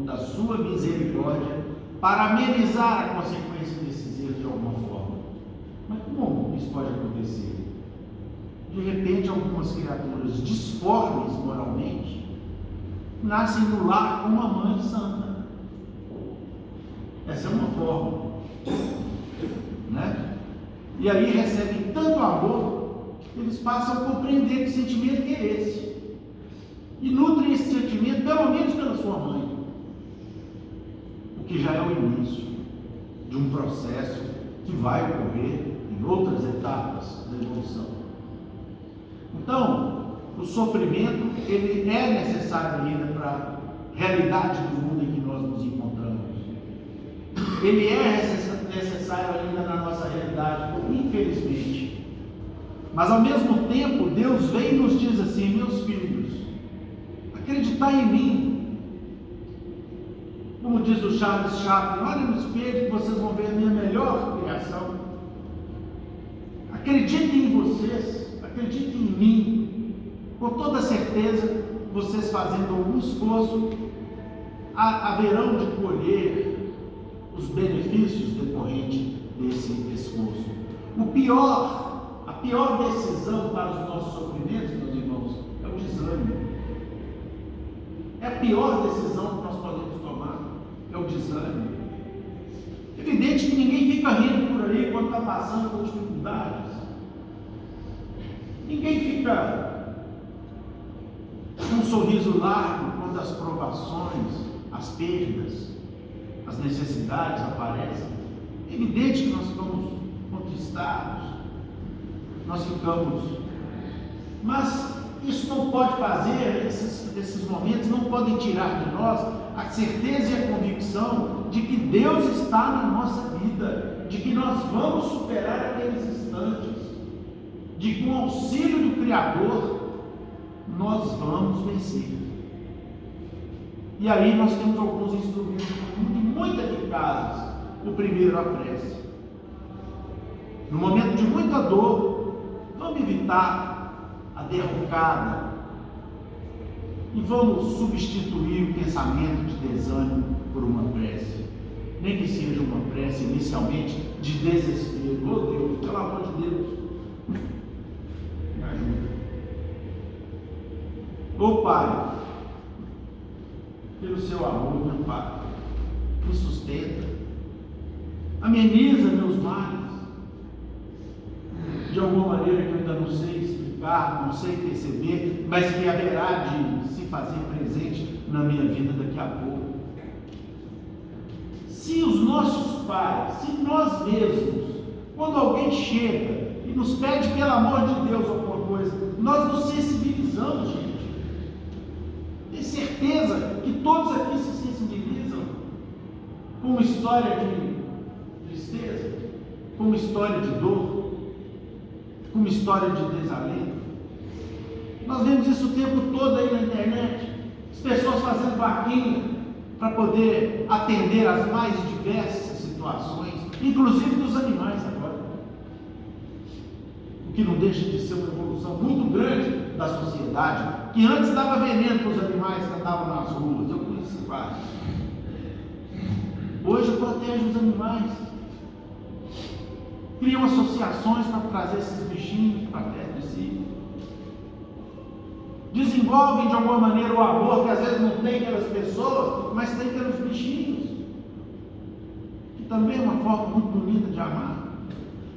da sua misericórdia, para amenizar a consequência desses erros de alguma forma. Mas como isso pode acontecer? De repente, algumas criaturas disformes moralmente nascem no lar com uma mãe santa. Essa é uma forma, né? E aí recebem tanto amor que eles passam a compreender que sentimento que é esse, e nutrem esse sentimento pelo menos pela sua mãe, o que já é o início de um processo que vai ocorrer em outras etapas da evolução. Então, o sofrimento, ele é necessário ainda para a realidade do mundo em que nós nos encontramos. Ele é necessário ainda na nossa realidade, infelizmente. Mas ao mesmo tempo, Deus vem e nos diz assim: meus filhos, acreditai em mim. Como diz o Charles Chaplin, olha no espelho que vocês vão ver a minha melhor criação. Acreditem em vocês, acreditem em mim. Com toda certeza, vocês fazendo algum esforço, haverão de colher os benefícios decorrentes desse esforço. A pior decisão para os nossos sofrimentos, meus irmãos, é o desânimo. É a pior decisão que nós podemos tomar, é o desânimo. É evidente que ninguém fica rindo por aí quando está passando por dificuldades. Ninguém fica sorriso largo quando as provações, as perdas, as necessidades aparecem. É evidente que nós ficamos contristados, nós ficamos, mas isso não pode fazer, esses momentos não podem tirar de nós a certeza e a convicção de que Deus está na nossa vida, de que nós vamos superar aqueles instantes, de que com o auxílio do Criador nós vamos vencer. E aí nós temos alguns instrumentos muito eficazes. O primeiro, a prece. No momento de muita dor, vamos evitar a derrocada e vamos substituir o pensamento de desânimo por uma prece, nem que seja uma prece inicialmente de desespero. Oh Deus, pelo amor de Deus, me ajuda. Oh Pai, pelo seu amor, meu Pai, me sustenta, ameniza meus males, de alguma maneira que eu ainda não sei explicar, não sei perceber, mas que haverá de se fazer presente na minha vida daqui a pouco. Se os nossos pais, se nós mesmos, quando alguém chega e nos pede pelo amor de Deus alguma coisa, nós nos sensibilizamos, gente. Tenho certeza que todos aqui se sensibilizam com uma história de tristeza, com uma história de dor, com uma história de desalento. Nós vemos isso o tempo todo aí na internet, as pessoas fazendo vaquinha para poder atender às mais diversas situações, inclusive dos animais agora, o que não deixa de ser uma evolução muito grande da sociedade, que antes dava veneno para os animais que andavam nas ruas. Eu conheci vários. Hoje protege os animais, criam associações para trazer esses bichinhos para perto de si, desenvolvem de alguma maneira o amor que às vezes não tem pelas pessoas, mas tem pelos bichinhos, que também é uma forma muito bonita de amar.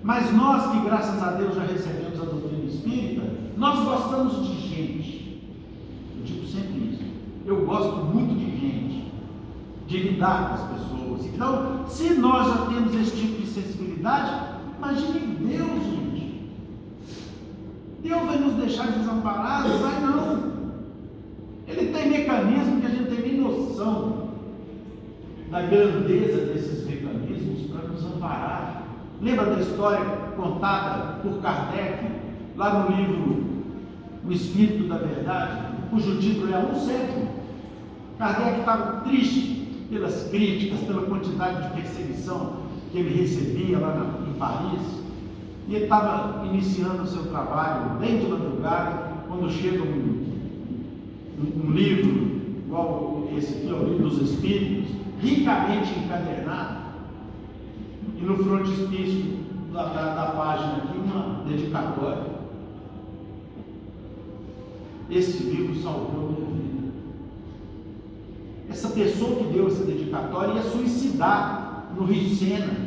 Mas nós que graças a Deus já recebemos a doutrina espírita, nós gostamos de gente. Eu digo sempre isso, eu gosto muito de gente, de lidar com as pessoas. Então, se nós já temos esse tipo de sensibilidade, imagine Deus, gente. Deus vai nos deixar desamparados? Vai não. Ele tem mecanismo que a gente tem nem noção da grandeza desses mecanismos para nos amparar. Lembra da história contada por Kardec, lá no livro O Espírito da Verdade, cujo título é Um Século? Kardec estava triste pelas críticas, pela quantidade de perseguição que ele recebia lá em Paris, e ele estava iniciando o seu trabalho bem de madrugada, quando chega um livro, igual esse aqui, o Livro dos Espíritos, ricamente encadernado, e no frontispício da página aqui, uma dedicatória. Esse livro salvou a minha vida. Essa pessoa que deu essa dedicatória ia suicidar no Rio Sena,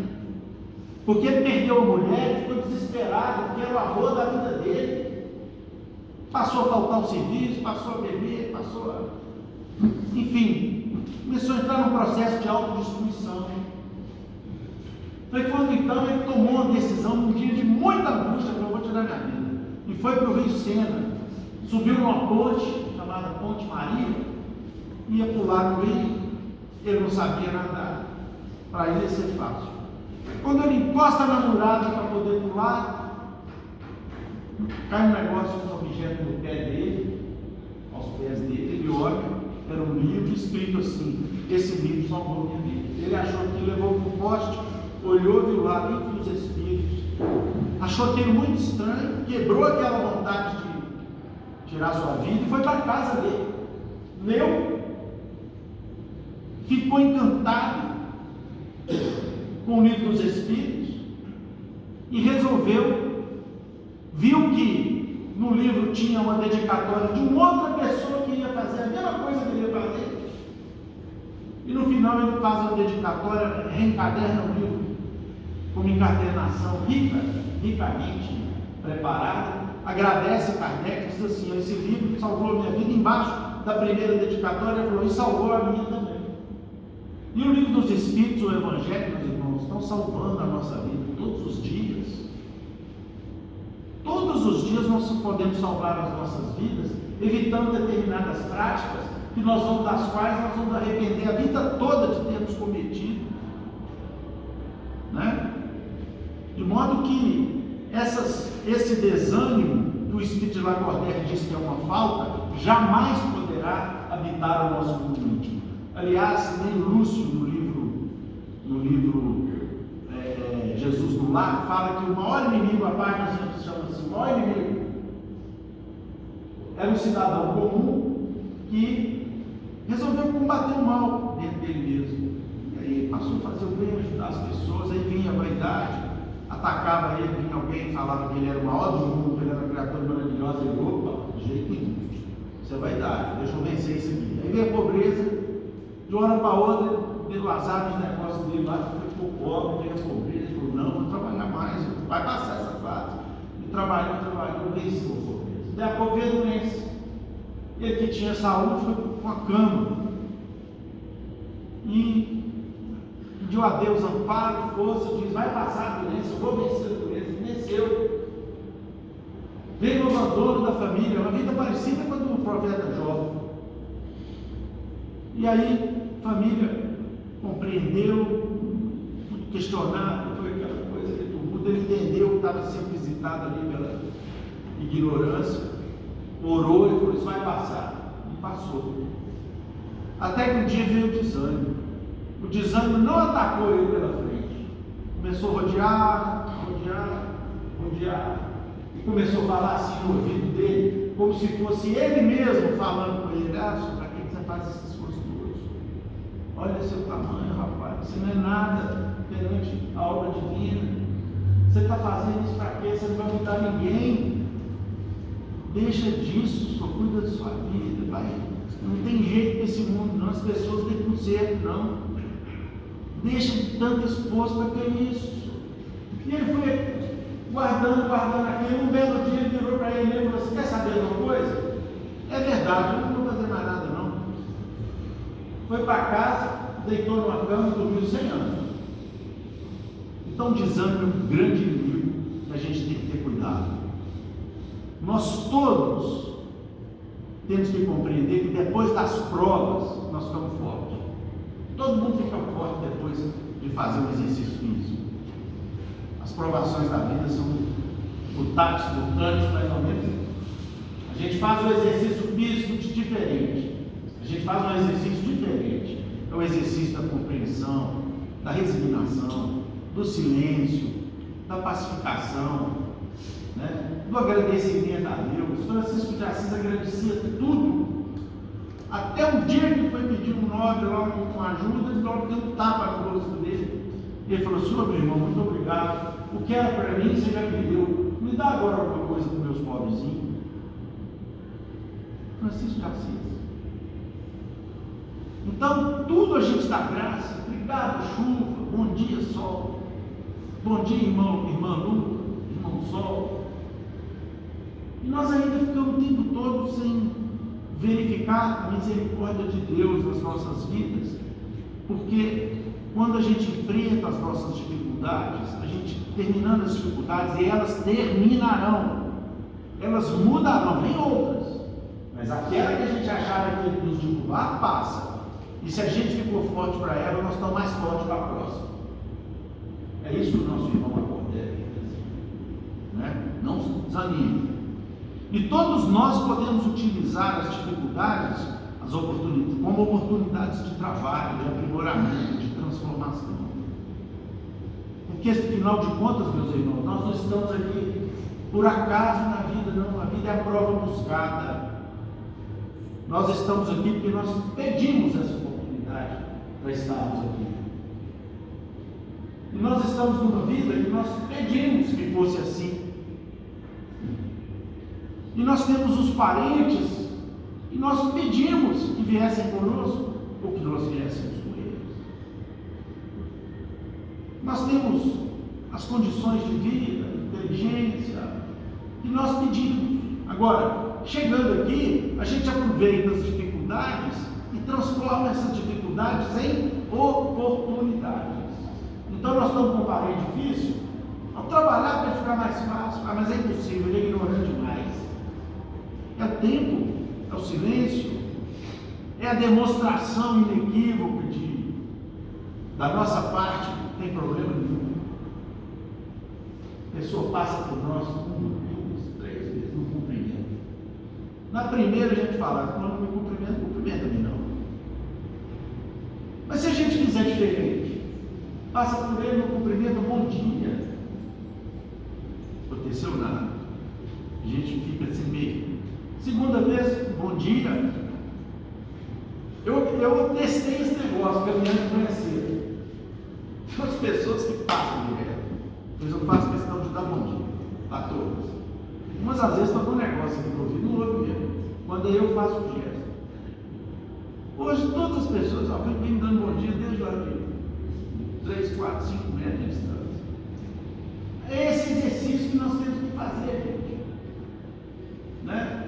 porque ele perdeu a mulher e ficou desesperado, porque era o amor da vida dele. Passou a faltar o serviço, passou a beber, enfim, começou a entrar num processo de autodestruição. Foi quando então ele tomou uma decisão, num dia de muita angústia, que eu vou tirar minha vida, e foi para o Rio Sena, subiu numa ponte, chamada Ponte Maria, ia pular no rio, ele não sabia nadar, para ele ia ser fácil. Quando ele encosta na murada para poder pular, cai um negócio, um objeto no pé dele, aos pés dele, ele olha, era um livro escrito assim: esse livro salvou minha vida. Ele achou que levou para o poste, olhou, viu lá, Livro dos Espíritos, achou aquilo muito estranho, quebrou aquela vontade de tirar sua vida e foi para a casa dele, leu, ficou encantado com o Livro dos Espíritos e resolveu, viu que no livro tinha uma dedicatória de uma outra pessoa que ia fazer a mesma coisa que ele ia fazer, e no final ele faz uma dedicatória, reencaderna o livro com uma encadernação ricamente preparada, agradece a Kardec, diz assim: esse livro salvou a minha vida. Embaixo da primeira dedicatória, falou, e salvou a minha também. E o livro dos Espíritos, o Evangelho, meus irmãos, estão salvando a nossa vida todos os dias. Todos os dias nós podemos salvar as nossas vidas, evitando determinadas práticas das quais nós vamos arrepender a vida toda de termos cometido, né? De modo que esse desânimo que o Espírito de Lacordaire diz que é uma falta, jamais poderá habitar o nosso mundo íntimo. Aliás, nem Lúcio, no livro Jesus no Lar, fala que o maior inimigo, a página se chama assim, o maior inimigo era um cidadão comum que resolveu combater o mal dentro dele mesmo. E aí passou a fazer o bem, ajudar as pessoas, aí vinha a vaidade, atacava ele, vinha alguém, falava que ele era o maior do mundo, que ele era uma criatura maravilhosa, e opa, de jeito nenhum, isso é vaidade, deixa eu vencer isso aqui. Aí veio a pobreza, de uma hora para outra, deu azar nos negócios dele lá, ficou pobre, veio a pobreza, ele falou, não, vou trabalhar mais, vai passar essa fase. E trabalhou, venceu a pobreza. Daí a pouco veio a doença. Ele que tinha saúde foi com a cama. E pediu a Deus amparo, força, diz, vai passar a doença, eu vou vencer a doença. E venceu. Veio o abandono da família, uma vida parecida com a do profeta Jó. E aí, a família compreendeu, questionado, foi aquela coisa que tudo, ele entendeu que estava sendo visitado ali pela ignorância, orou e falou, isso vai passar. E passou. Até que um dia veio o desânimo. O desânimo não atacou ele pela frente. Começou a rodear, e começou a falar assim no ouvido dele, como se fosse ele mesmo falando com ele, para que você faz esse esforço todo? Olha seu tamanho, rapaz, você não é nada perante a obra divina. Você está fazendo isso para quê? Você não vai mudar ninguém. Deixa disso, só cuida da sua vida, vai. Não tem jeito nesse mundo, não. As pessoas têm conserto, não. Deixa de tanto esforço para ter isso. E ele foi guardando aquilo. Um belo dia ele virou para ele e falou assim: quer saber de uma coisa? É verdade, eu não vou fazer mais nada, não. Foi para casa, deitou numa cama e dormiu 100 anos. Então, desânimo é um grande inimigo que a gente tem que ter cuidado. Nós todos temos que compreender que depois das provas nós ficamos fortes. Todo mundo fica forte depois de fazer um exercício físico. As provações da vida são mutantes, mais ou menos. A gente faz um exercício físico diferente. É o exercício da compreensão, da resignação, do silêncio, da pacificação, né? Do agradecimento a Deus. Francisco de Assis agradecia tudo. Até um dia que ele foi pedir um nobre lá com ajuda, ele logo deu um tapa no rosto dele. Ele falou: senhor, meu irmão, muito obrigado. O que era para mim, você já me deu. Me dá agora alguma coisa para os meus pobrezinhos. Francisco de Assis. Então, tudo a gente dá graça. Obrigado, chuva. Bom dia, sol. Bom dia, irmã Lu, irmão sol. E nós ainda ficamos o tempo todo sem verificar a misericórdia de Deus nas nossas vidas, porque quando a gente enfrenta as nossas dificuldades, a gente terminando as dificuldades, e elas terminarão, elas mudarão, nem outras, mas aquela que a gente achava que nos derrubar, passa. E se a gente ficou forte para ela, nós estamos mais fortes para a próxima. É isso que o nosso irmão Lacordaire quer dizer, né? Não desanime. E todos nós podemos utilizar as dificuldades, as oportunidades, como oportunidades de trabalho, de aprimoramento, de transformação. Porque, afinal de contas, meus irmãos, nós não estamos aqui por acaso na vida, não. A vida é a prova buscada. Nós estamos aqui porque nós pedimos essa oportunidade para estarmos aqui. E nós estamos numa vida que nós pedimos que fosse assim. E nós temos os parentes e nós pedimos que viessem conosco ou que nós viéssemos com eles. Nós temos as condições de vida, inteligência, que nós pedimos. Agora, chegando aqui, a gente aproveita as dificuldades dificuldades e transforma essas dificuldades em oportunidades. Então nós estamos com um parente difícil, vamos trabalhar para ficar mais fácil. Ah, mas é impossível, ele é ignorante demais. É o tempo, é o silêncio, é a demonstração inequívoca da nossa parte, não tem problema nenhum. A pessoa passa por nós 1, 2, 3 vezes, não cumprimenta. Na primeira a gente fala, não me cumprimenta-me não. Mas se a gente fizer diferente, passa por ele, não cumprimenta, bom dia. Não aconteceu nada. A gente fica assim meio. Segunda vez, bom dia. Eu testei esse negócio, caminhando de manhã cedo. Tem umas pessoas que passam direto, mas eu faço questão de dar bom dia a todas. Umas às vezes estão com um negócio aqui no ouvido, não ouve mesmo. Quando eu faço o gesto. Hoje todas as pessoas vêm me dando bom dia desde lá de 3, 4, 5 metros de distância. É esse exercício que nós temos que fazer, gente. Né?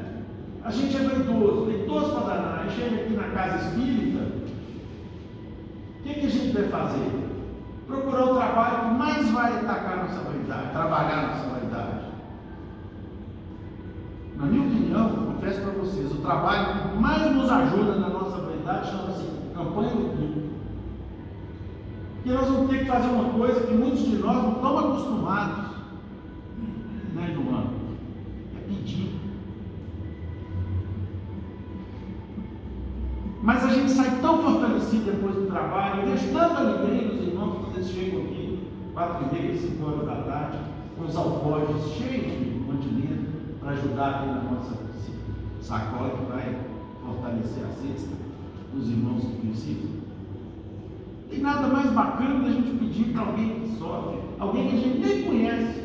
A gente é vaidoso para danar. A gente chega aqui na casa espírita, o que a gente deve fazer? Procurar o trabalho que mais vai atacar a nossa vaidade, trabalhar a nossa vaidade. Na minha opinião, confesso para vocês, o trabalho que mais nos ajuda na nossa vaidade chama-se campanha do culto. Porque nós vamos ter que fazer uma coisa que muitos de nós não estão acostumados, né, João? É pedir. Mas a gente sai tão fortalecido depois do trabalho, eu vejo tanta alegria nos irmãos quando eles chegam aqui, 4h30, 5 horas da tarde, com os alforjes cheios de mantimento, para ajudar aqui na nossa sacola que vai fortalecer a cesta dos irmãos que precisam. Tem nada mais bacana da gente pedir para alguém que sofre, alguém que a gente nem conhece,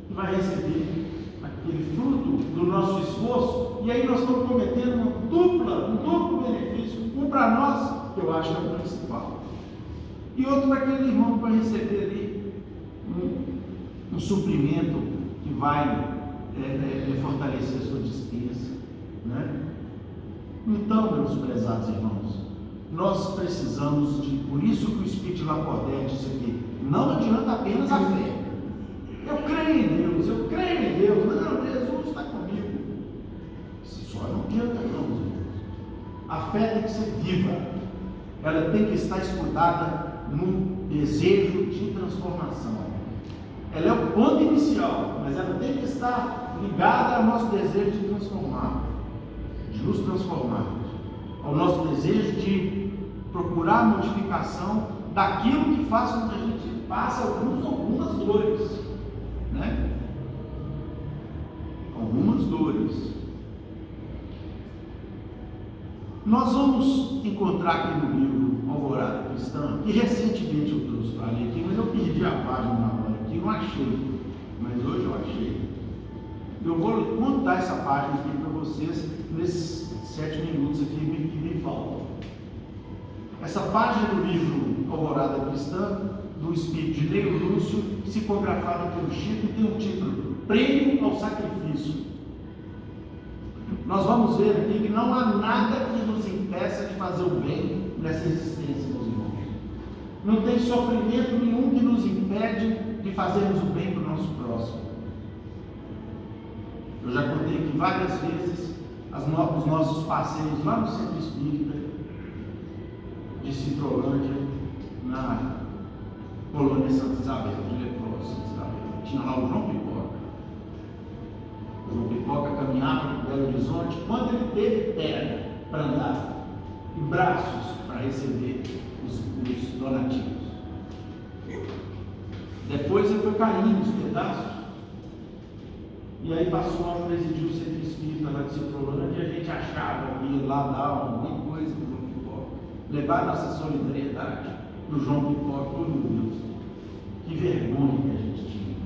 que vai receber aquele fruto do nosso esforço, e aí nós estamos cometendo um duplo benefício, um para nós, que eu acho que é o principal, e outro para aquele irmão que vai receber ali um suprimento que vai fortalecer a sua despesa, né? Então, meus prezados irmãos, nós precisamos por isso que o Espírito de Lacordaire disse aqui, não adianta apenas a fé. Eu creio em Deus, não, Jesus está comigo. Só não adianta não, irmãos. A fé tem que ser viva, ela tem que estar escudada no desejo de transformação. Ela é o ponto inicial, mas ela tem que estar ligada ao nosso desejo de transformar, de nos transformarmos, ao nosso desejo de procurar a modificação daquilo que faz com que a gente passe algumas dores, né? Algumas dores. Nós vamos encontrar aqui no livro Alvorada Cristã, que recentemente eu trouxe para ler aqui, mas eu perdi a página na hora aqui, não achei, mas hoje eu achei. Eu vou contar essa página aqui para vocês nesses 7 minutos aqui que me faltam. Essa página do livro Alvorada Cristã, do Espírito de Neio Lúcio, psicografada pelo Chico, tem o título Prêmio ao Sacrifício. Nós vamos ver aqui que não há nada que nos impeça de fazer o bem nessa existência, meus irmãos. Não tem sofrimento nenhum que nos impede de fazermos o bem para o nosso próximo. Eu já contei aqui várias vezes os nossos passeios lá no Centro Espírita de Citrolândia, na colônia Santa Isabel, de Leprosa, Santa Isabel. Tinha lá o João Pipoca. O João Pipoca caminhava para Belo Horizonte quando ele teve perna para andar e braços para receber os donativos. Depois ele foi caindo nos pedaços. E aí passou a presidir o Centro Espírita lá de Citrolândia e a gente achava que ia lá dar alguma coisa para o João Pipoca, levar nossa solidariedade para o João Pipoca. Oh, meu Deus, que vergonha que a gente tinha,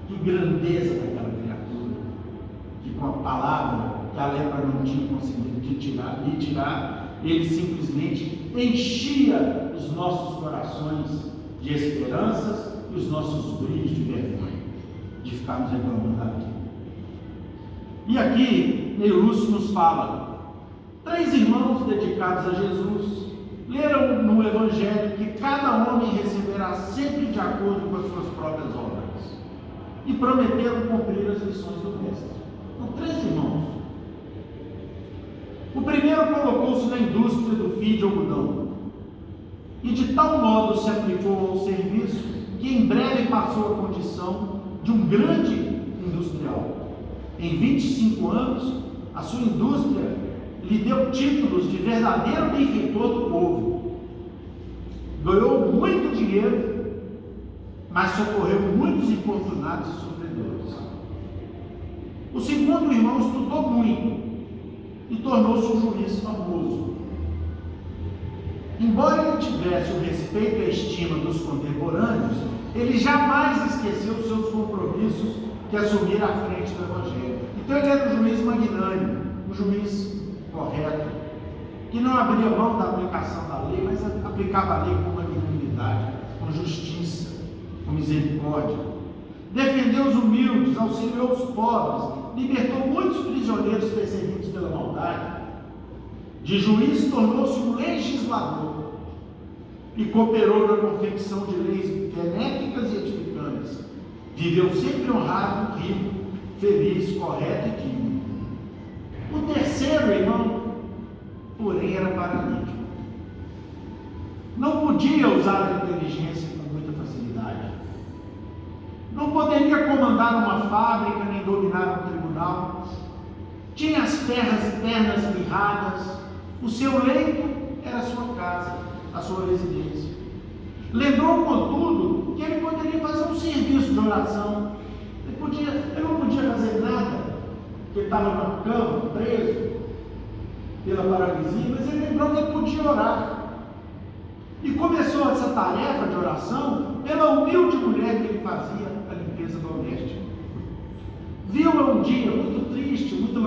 que grandeza daquela criatura, que com a palavra que a lepra não tinha conseguido lhe tirar, ele simplesmente enchia os nossos corações de esperanças e os nossos brilhos de vergonha, de ficarmos reclamando da vida. E aqui, Neio Lúcio nos fala 3 3 irmãos dedicados a Jesus leram no Evangelho que cada homem receberá sempre de acordo com as suas próprias obras e prometeram cumprir as lições do Mestre. São 3 irmãos. O primeiro colocou-se na indústria do fio de algodão e de tal modo se aplicou ao serviço que em breve passou a condição de um grande industrial. Em 25 anos, a sua indústria lhe deu títulos de verdadeiro benfeitor do povo. Ganhou muito dinheiro, mas socorreu muitos infortunados e sofredores. O segundo irmão estudou muito e tornou-se um juiz famoso. Embora ele tivesse o respeito e a estima dos contemporâneos, ele jamais esqueceu os seus compromissos que assumira à frente do Evangelho. Então ele era um juiz magnânimo, um juiz correto, que não abria mão da aplicação da lei, mas aplicava a lei com magnanimidade, com justiça, com misericórdia. Defendeu os humildes, auxiliou os pobres, libertou muitos prisioneiros perseguidos pela maldade. De juiz tornou-se um legislador e cooperou na confecção de leis benéficas e edificantes. Viveu sempre honrado, rico, feliz, correto e digno. O terceiro irmão, porém, era paralítico. Não podia usar a inteligência com muita facilidade. Não poderia comandar uma fábrica nem dominar um tribunal. Tinha as pernas mirradas. O seu leito era a sua casa, a sua residência. Lembrou, contudo, que ele poderia fazer um serviço de oração. Ele não podia fazer nada, porque estava numa cama, preso pela paralisia, mas ele lembrou que ele podia orar. E começou essa tarefa de oração pela humilde mulher que ele fazia a limpeza doméstica. Viu-a um dia muito triste, muito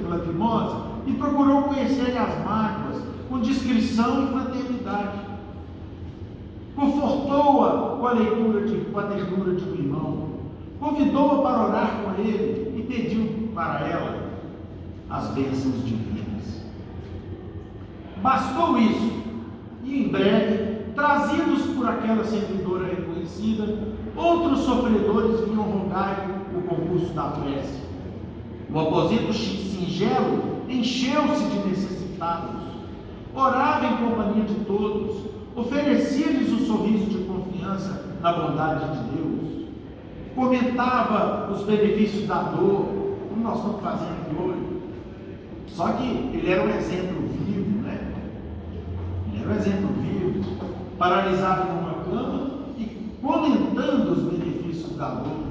lacrimosa, e procurou conhecer as mágoas com discrição e fraternidade. Confortou-a com a ternura de um irmão, convidou-a para orar com ele e pediu para ela as bênçãos divinas. Bastou isso, e em breve, trazidos por aquela servidora reconhecida, outros sofredores vinham rogar o concurso da prece. O aposento singelo encheu-se de necessitados, orava em companhia de todos, oferecia-lhes o sorriso de confiança na bondade de Deus, comentava os benefícios da dor, como nós estamos fazendo aqui hoje. Só que ele era um exemplo vivo, né? Ele era um exemplo vivo, paralisado numa cama e comentando os benefícios da dor,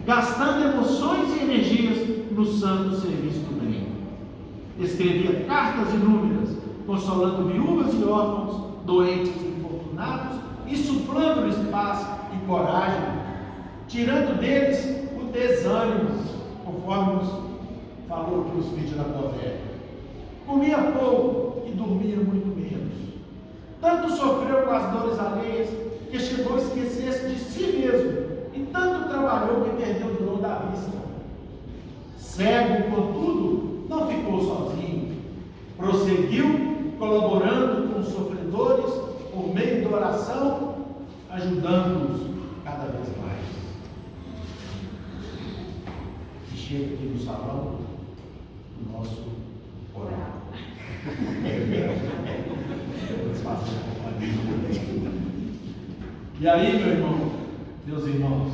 gastando emoções e energias no santo serviço do bem. Escrevia cartas inúmeras, consolando viúvas e órfãos, doentes e infortunados, insuflando-lhes paz e coragem, tirando deles o desânimo, conforme nos falou aqui os vídeos da Coré. Comia pouco e dormia muito menos. Tanto sofreu com as dores alheias que chegou a esquecer-se de si mesmo, e tanto trabalhou que perdeu o dom da vista. Cego, contudo, não ficou sozinho. Prosseguiu colaborando com os sofredores por meio da oração, ajudando-os cada vez mais. E chega aqui no salão o nosso orar. E aí, meu irmão, meus irmãos,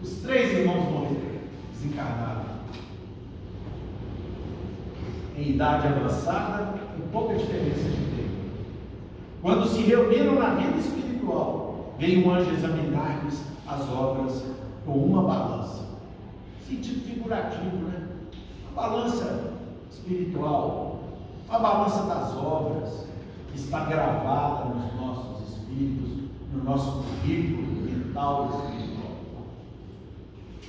os 3 irmãos morreram, desencarnaram, em idade avançada, com pouca diferença de tempo. Quando se reuniram na vida espiritual, veio um anjo examinar-lhes as obras com uma balança. Sentido figurativo, né? A balança espiritual, a balança das obras, que está gravada nos nossos espíritos, no nosso currículo mental e espiritual.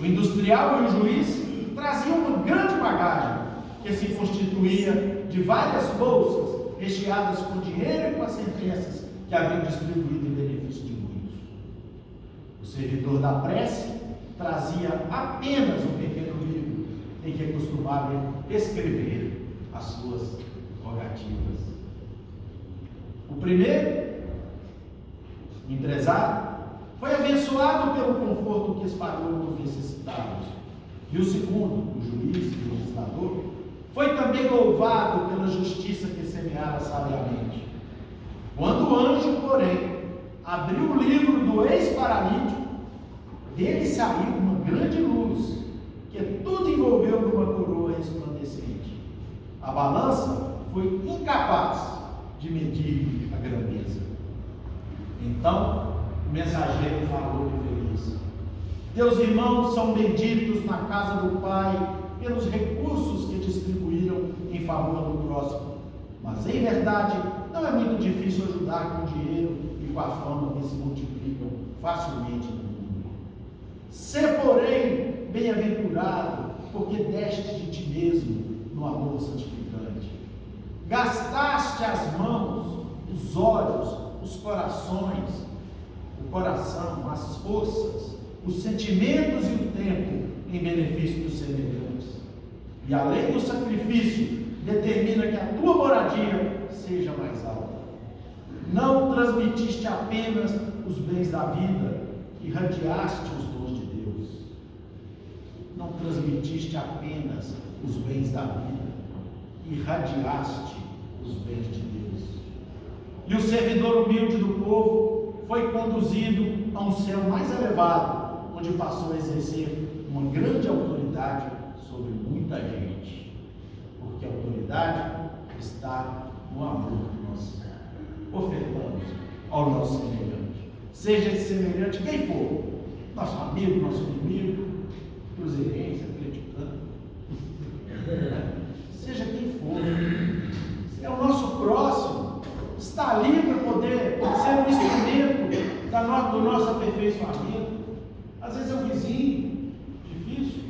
O industrial e o juiz traziam uma grande bagagem, que se constituía de várias bolsas recheadas com dinheiro e com as sentenças que haviam distribuído em benefício de muitos. O servidor da prece trazia apenas um pequeno livro em que costumava escrever as suas rogativas. O primeiro, empresário, foi abençoado pelo conforto que espalhou nos necessitados. E o segundo, o juiz e o legislador, foi também louvado pela justiça que semeara sabiamente. Quando o anjo, porém, abriu o livro do ex-paralítico, dele saiu uma grande luz, que tudo envolveu numa coroa resplandecente. A balança foi incapaz de medir a grandeza. Então, o mensageiro falou feliz: teus irmãos são benditos na casa do Pai pelos recursos que distribuíram em favor do próximo. Mas, em verdade, não é muito difícil ajudar com dinheiro e com a fama que se multiplicam facilmente no mundo. Sê, porém, bem-aventurado, porque deste de ti mesmo no amor santificante. Gastaste as mãos, os olhos, os corações, o coração, as forças, os sentimentos e o tempo em benefício dos semelhantes. E além do sacrifício, determina que a tua moradia seja mais alta. Não transmitiste apenas os bens da vida, irradiaste os dons de Deus. Não transmitiste apenas os bens da vida, irradiaste os bens de Deus. E o servidor humilde do povo foi conduzido a um céu mais elevado, onde passou a exercer uma grande autoridade sobre muita gente. Porque a autoridade está no amor que nós ofertamos ao nosso semelhante. Seja esse semelhante quem for, nosso amigo, nosso inimigo, cruzeirense, atleticano, seja quem for, é o nosso próximo, está ali para poder ser um instrumento do nosso aperfeiçoamento. Às vezes é um vizinho, difícil,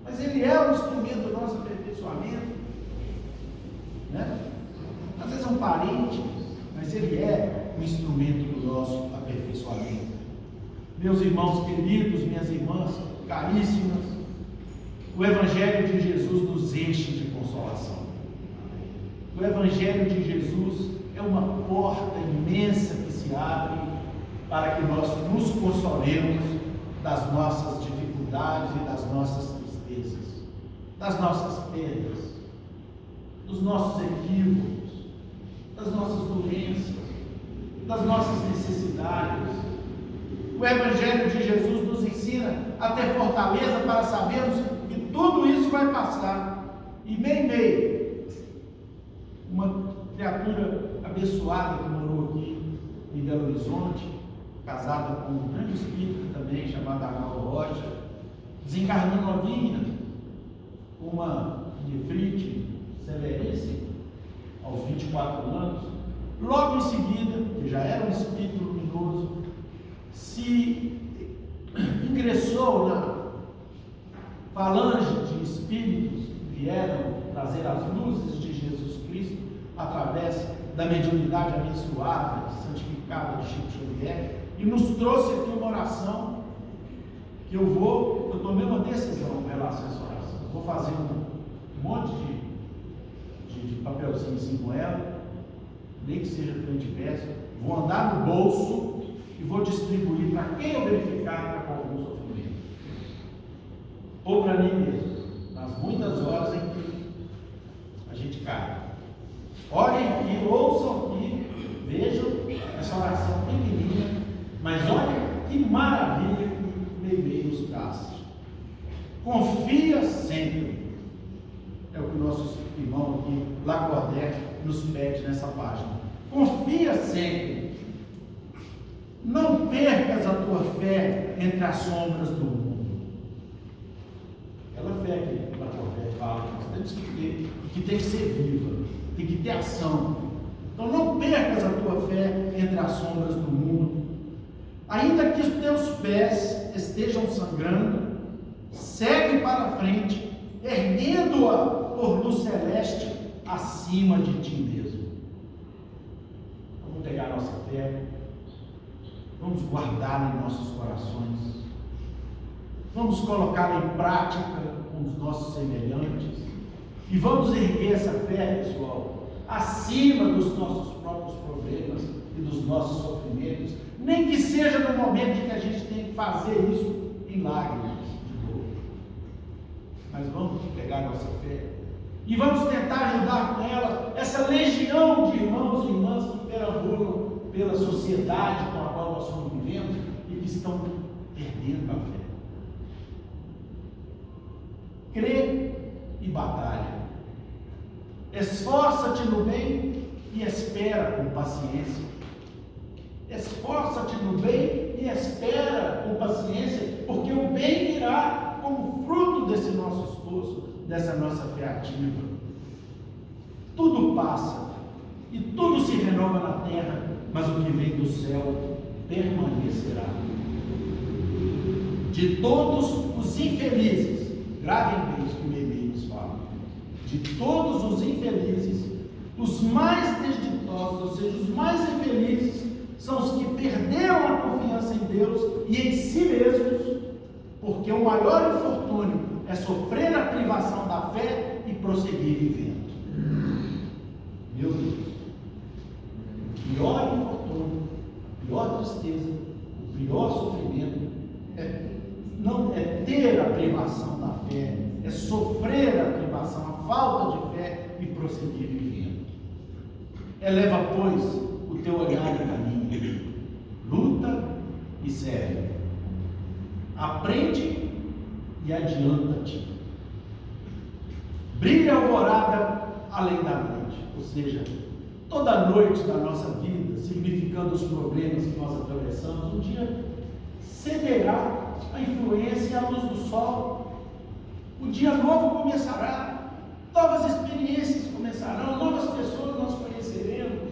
mas ele é um instrumento do nosso aperfeiçoamento, né? Às vezes é um parente, mas ele é um instrumento do nosso aperfeiçoamento. Meus irmãos queridos, minhas irmãs caríssimas, o Evangelho de Jesus nos enche de consolação. O Evangelho de Jesus é uma porta imensa que se abre para que nós nos consolemos das nossas dificuldades e das nossas tristezas, das nossas perdas, dos nossos equívocos, das nossas doenças, das nossas necessidades. O Evangelho de Jesus nos ensina a ter fortaleza para sabermos que tudo isso vai passar. E meio, uma criatura abençoada que morou aqui em Belo Horizonte, casada com um grande espírito também, chamado Arnaldo Rocha, desencarnou novinha, com uma nefrite severíssima, aos 24 anos. Logo em seguida, que já era um espírito luminoso, se ingressou na falange de espíritos que vieram trazer as luzes de Jesus Cristo através da mediunidade abençoada, santificada de Chico Xavier, e nos trouxe aqui uma oração que eu tomei uma decisão com relação a essa oração. Vou fazer um monte de papelzinho assim com ela, nem que seja frente e verso, vou andar no bolso e vou distribuir para quem eu verificar que está com algum sofrimento, ou para mim mesmo, nas muitas horas em que a gente cai. Olhem aqui, ouçam aqui, vejam essa oração pequenina, mas olha que maravilha que Meimei nos traz. Confia sempre, é o que o nosso irmão aqui, Lacordaire, nos pede nessa página. Confia sempre. Não percas a tua fé entre as sombras do mundo. Aquela fé que Lacordaire fala, nós temos que ter, que tem que ser viva, tem que ter ação. Então não percas a tua fé entre as sombras do mundo. Ainda que os teus pés estejam sangrando, segue para frente, erguendo-a por luz celeste acima de ti mesmo. Vamos pegar a nossa fé, vamos guardá-la em nossos corações, vamos colocá-la em prática com os nossos semelhantes, E vamos erguer essa fé, pessoal, acima dos nossos próprios problemas e dos nossos sofrimentos, nem que seja no momento em que a gente tem que fazer isso em lágrimas de dor. Mas vamos pegar nossa fé e vamos tentar ajudar com ela essa legião de irmãos e irmãs que perambulam pela sociedade com a qual nós estamos vivendo e que estão perdendo a fé. Crê e batalha. Esforça-te no bem e espera com paciência. Esforça-te no bem e espera com paciência, porque o bem virá como fruto desse nosso esforço, dessa nossa fé ativa. Tudo passa e tudo se renova na terra, mas o que vem do céu permanecerá. De todos os infelizes, gravem bem isso que o e-mail nos fala, de todos os infelizes, os mais desditosos, ou seja, os mais infelizes, são os que perderam a confiança em Deus e em si mesmos, porque o maior infortúnio é sofrer a privação da fé e prosseguir vivendo. Meu Deus, o pior infortúnio, a pior tristeza, o pior sofrimento não é ter a privação da fé, é sofrer a privação, a falta de fé e prosseguir vivendo. Eleva, pois, o teu olhar e caminho, luta e serve, aprende e adianta-te, brilha a alvorada além da noite, ou seja, toda noite da nossa vida, significando os problemas que nós atravessamos, um dia cederá a influência e a luz do sol, o dia novo começará, novas experiências começarão, novas pessoas nós conheceremos,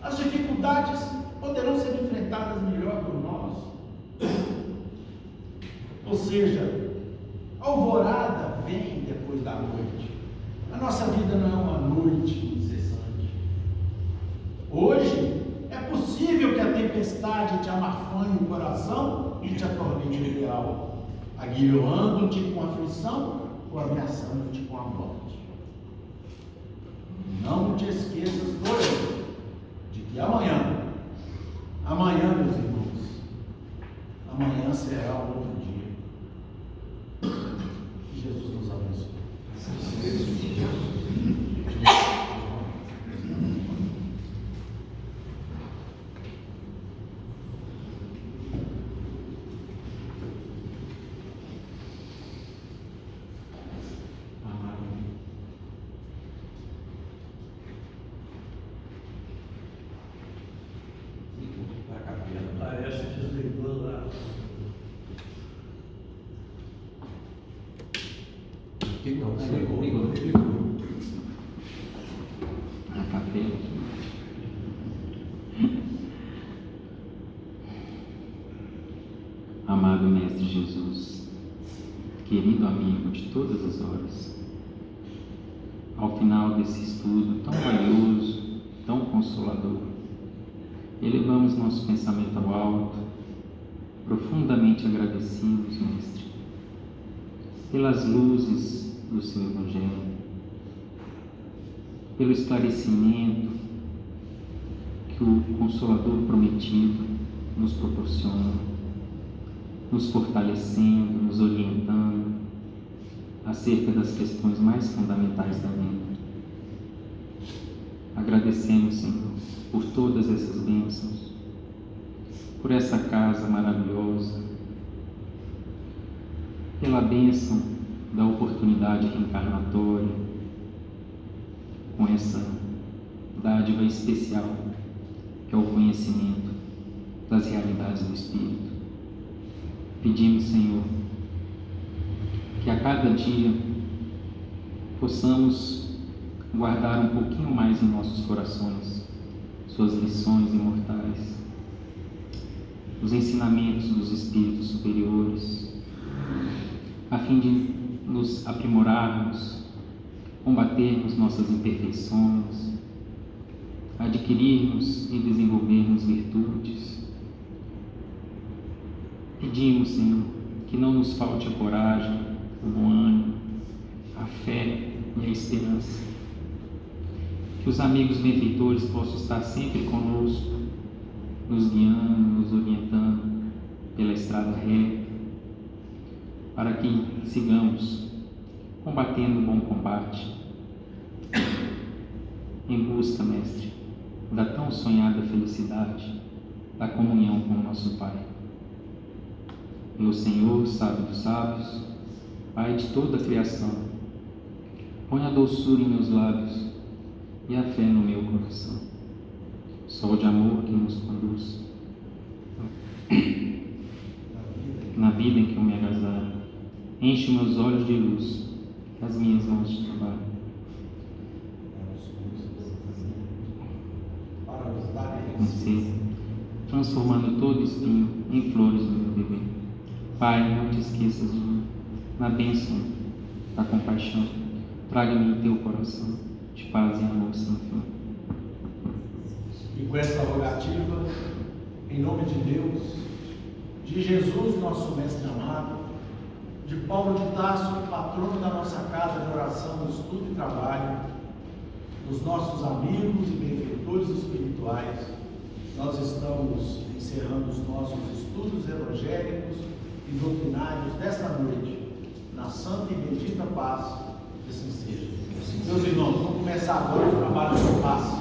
as dificuldades poderão ser enfrentadas melhor por nós. Ou seja, a alvorada vem depois da noite. A nossa vida não é uma noite incessante. Hoje é possível que a tempestade te amarfanhe o coração e te atormente o ideal, aguilhoando-te com aflição ou ameaçando-te com a morte. Não te esqueças, porém, de que amanhã, meus irmãos, amanhã será um outro dia. Que Jesus nos abençoe. Parece que desligou lá. Ligou. A capela. Amado Mestre Jesus, querido amigo de todas as horas, ao final desse estudo tão valioso, tão consolador, elevamos nosso pensamento ao alto, profundamente agradecidos, Mestre, pelas luzes do seu Evangelho, pelo esclarecimento que o Consolador prometido nos proporciona, nos fortalecendo, nos orientando acerca das questões mais fundamentais da vida. Agradecemos, Senhor, por todas essas bênçãos, por essa casa maravilhosa, pela bênção da oportunidade reencarnatória, com essa dádiva especial que é o conhecimento das realidades do Espírito. Pedimos, Senhor, que a cada dia possamos guardar um pouquinho mais em nossos corações suas lições imortais, os ensinamentos dos Espíritos superiores, a fim de nos aprimorarmos, combatermos nossas imperfeições, adquirirmos e desenvolvermos virtudes. Pedimos, Senhor, que não nos falte a coragem, o bom ânimo, a fé e a esperança. Que os amigos benfeitores possam estar sempre conosco, nos guiando, nos orientando pela estrada reta, para que sigamos combatendo o bom combate, em busca, Mestre, da tão sonhada felicidade da comunhão com o nosso Pai. Meu Senhor, sábio dos sábios, Pai de toda a criação, põe a doçura em meus lábios e a fé no meu coração. Sol de amor que nos conduz na vida em que eu me agasalho, enche meus olhos de luz, as minhas mãos de trabalho. Vencer, transformando todo espinho em flores do meu viver. Pai, não te esqueças de mim, na bênção da compaixão, traga-me em teu coração, de paz e amor sem fim. E com essa rogativa, em nome de Deus, de Jesus, nosso Mestre amado, de Paulo de Tarso, patrono da nossa casa de oração, estudo e trabalho, dos nossos amigos e benfeitores espirituais, nós estamos encerrando os nossos estudos evangélicos e doutrinários desta noite, na santa e bendita paz, que assim seja. Meus irmãos, vamos começar agora o trabalho do passe.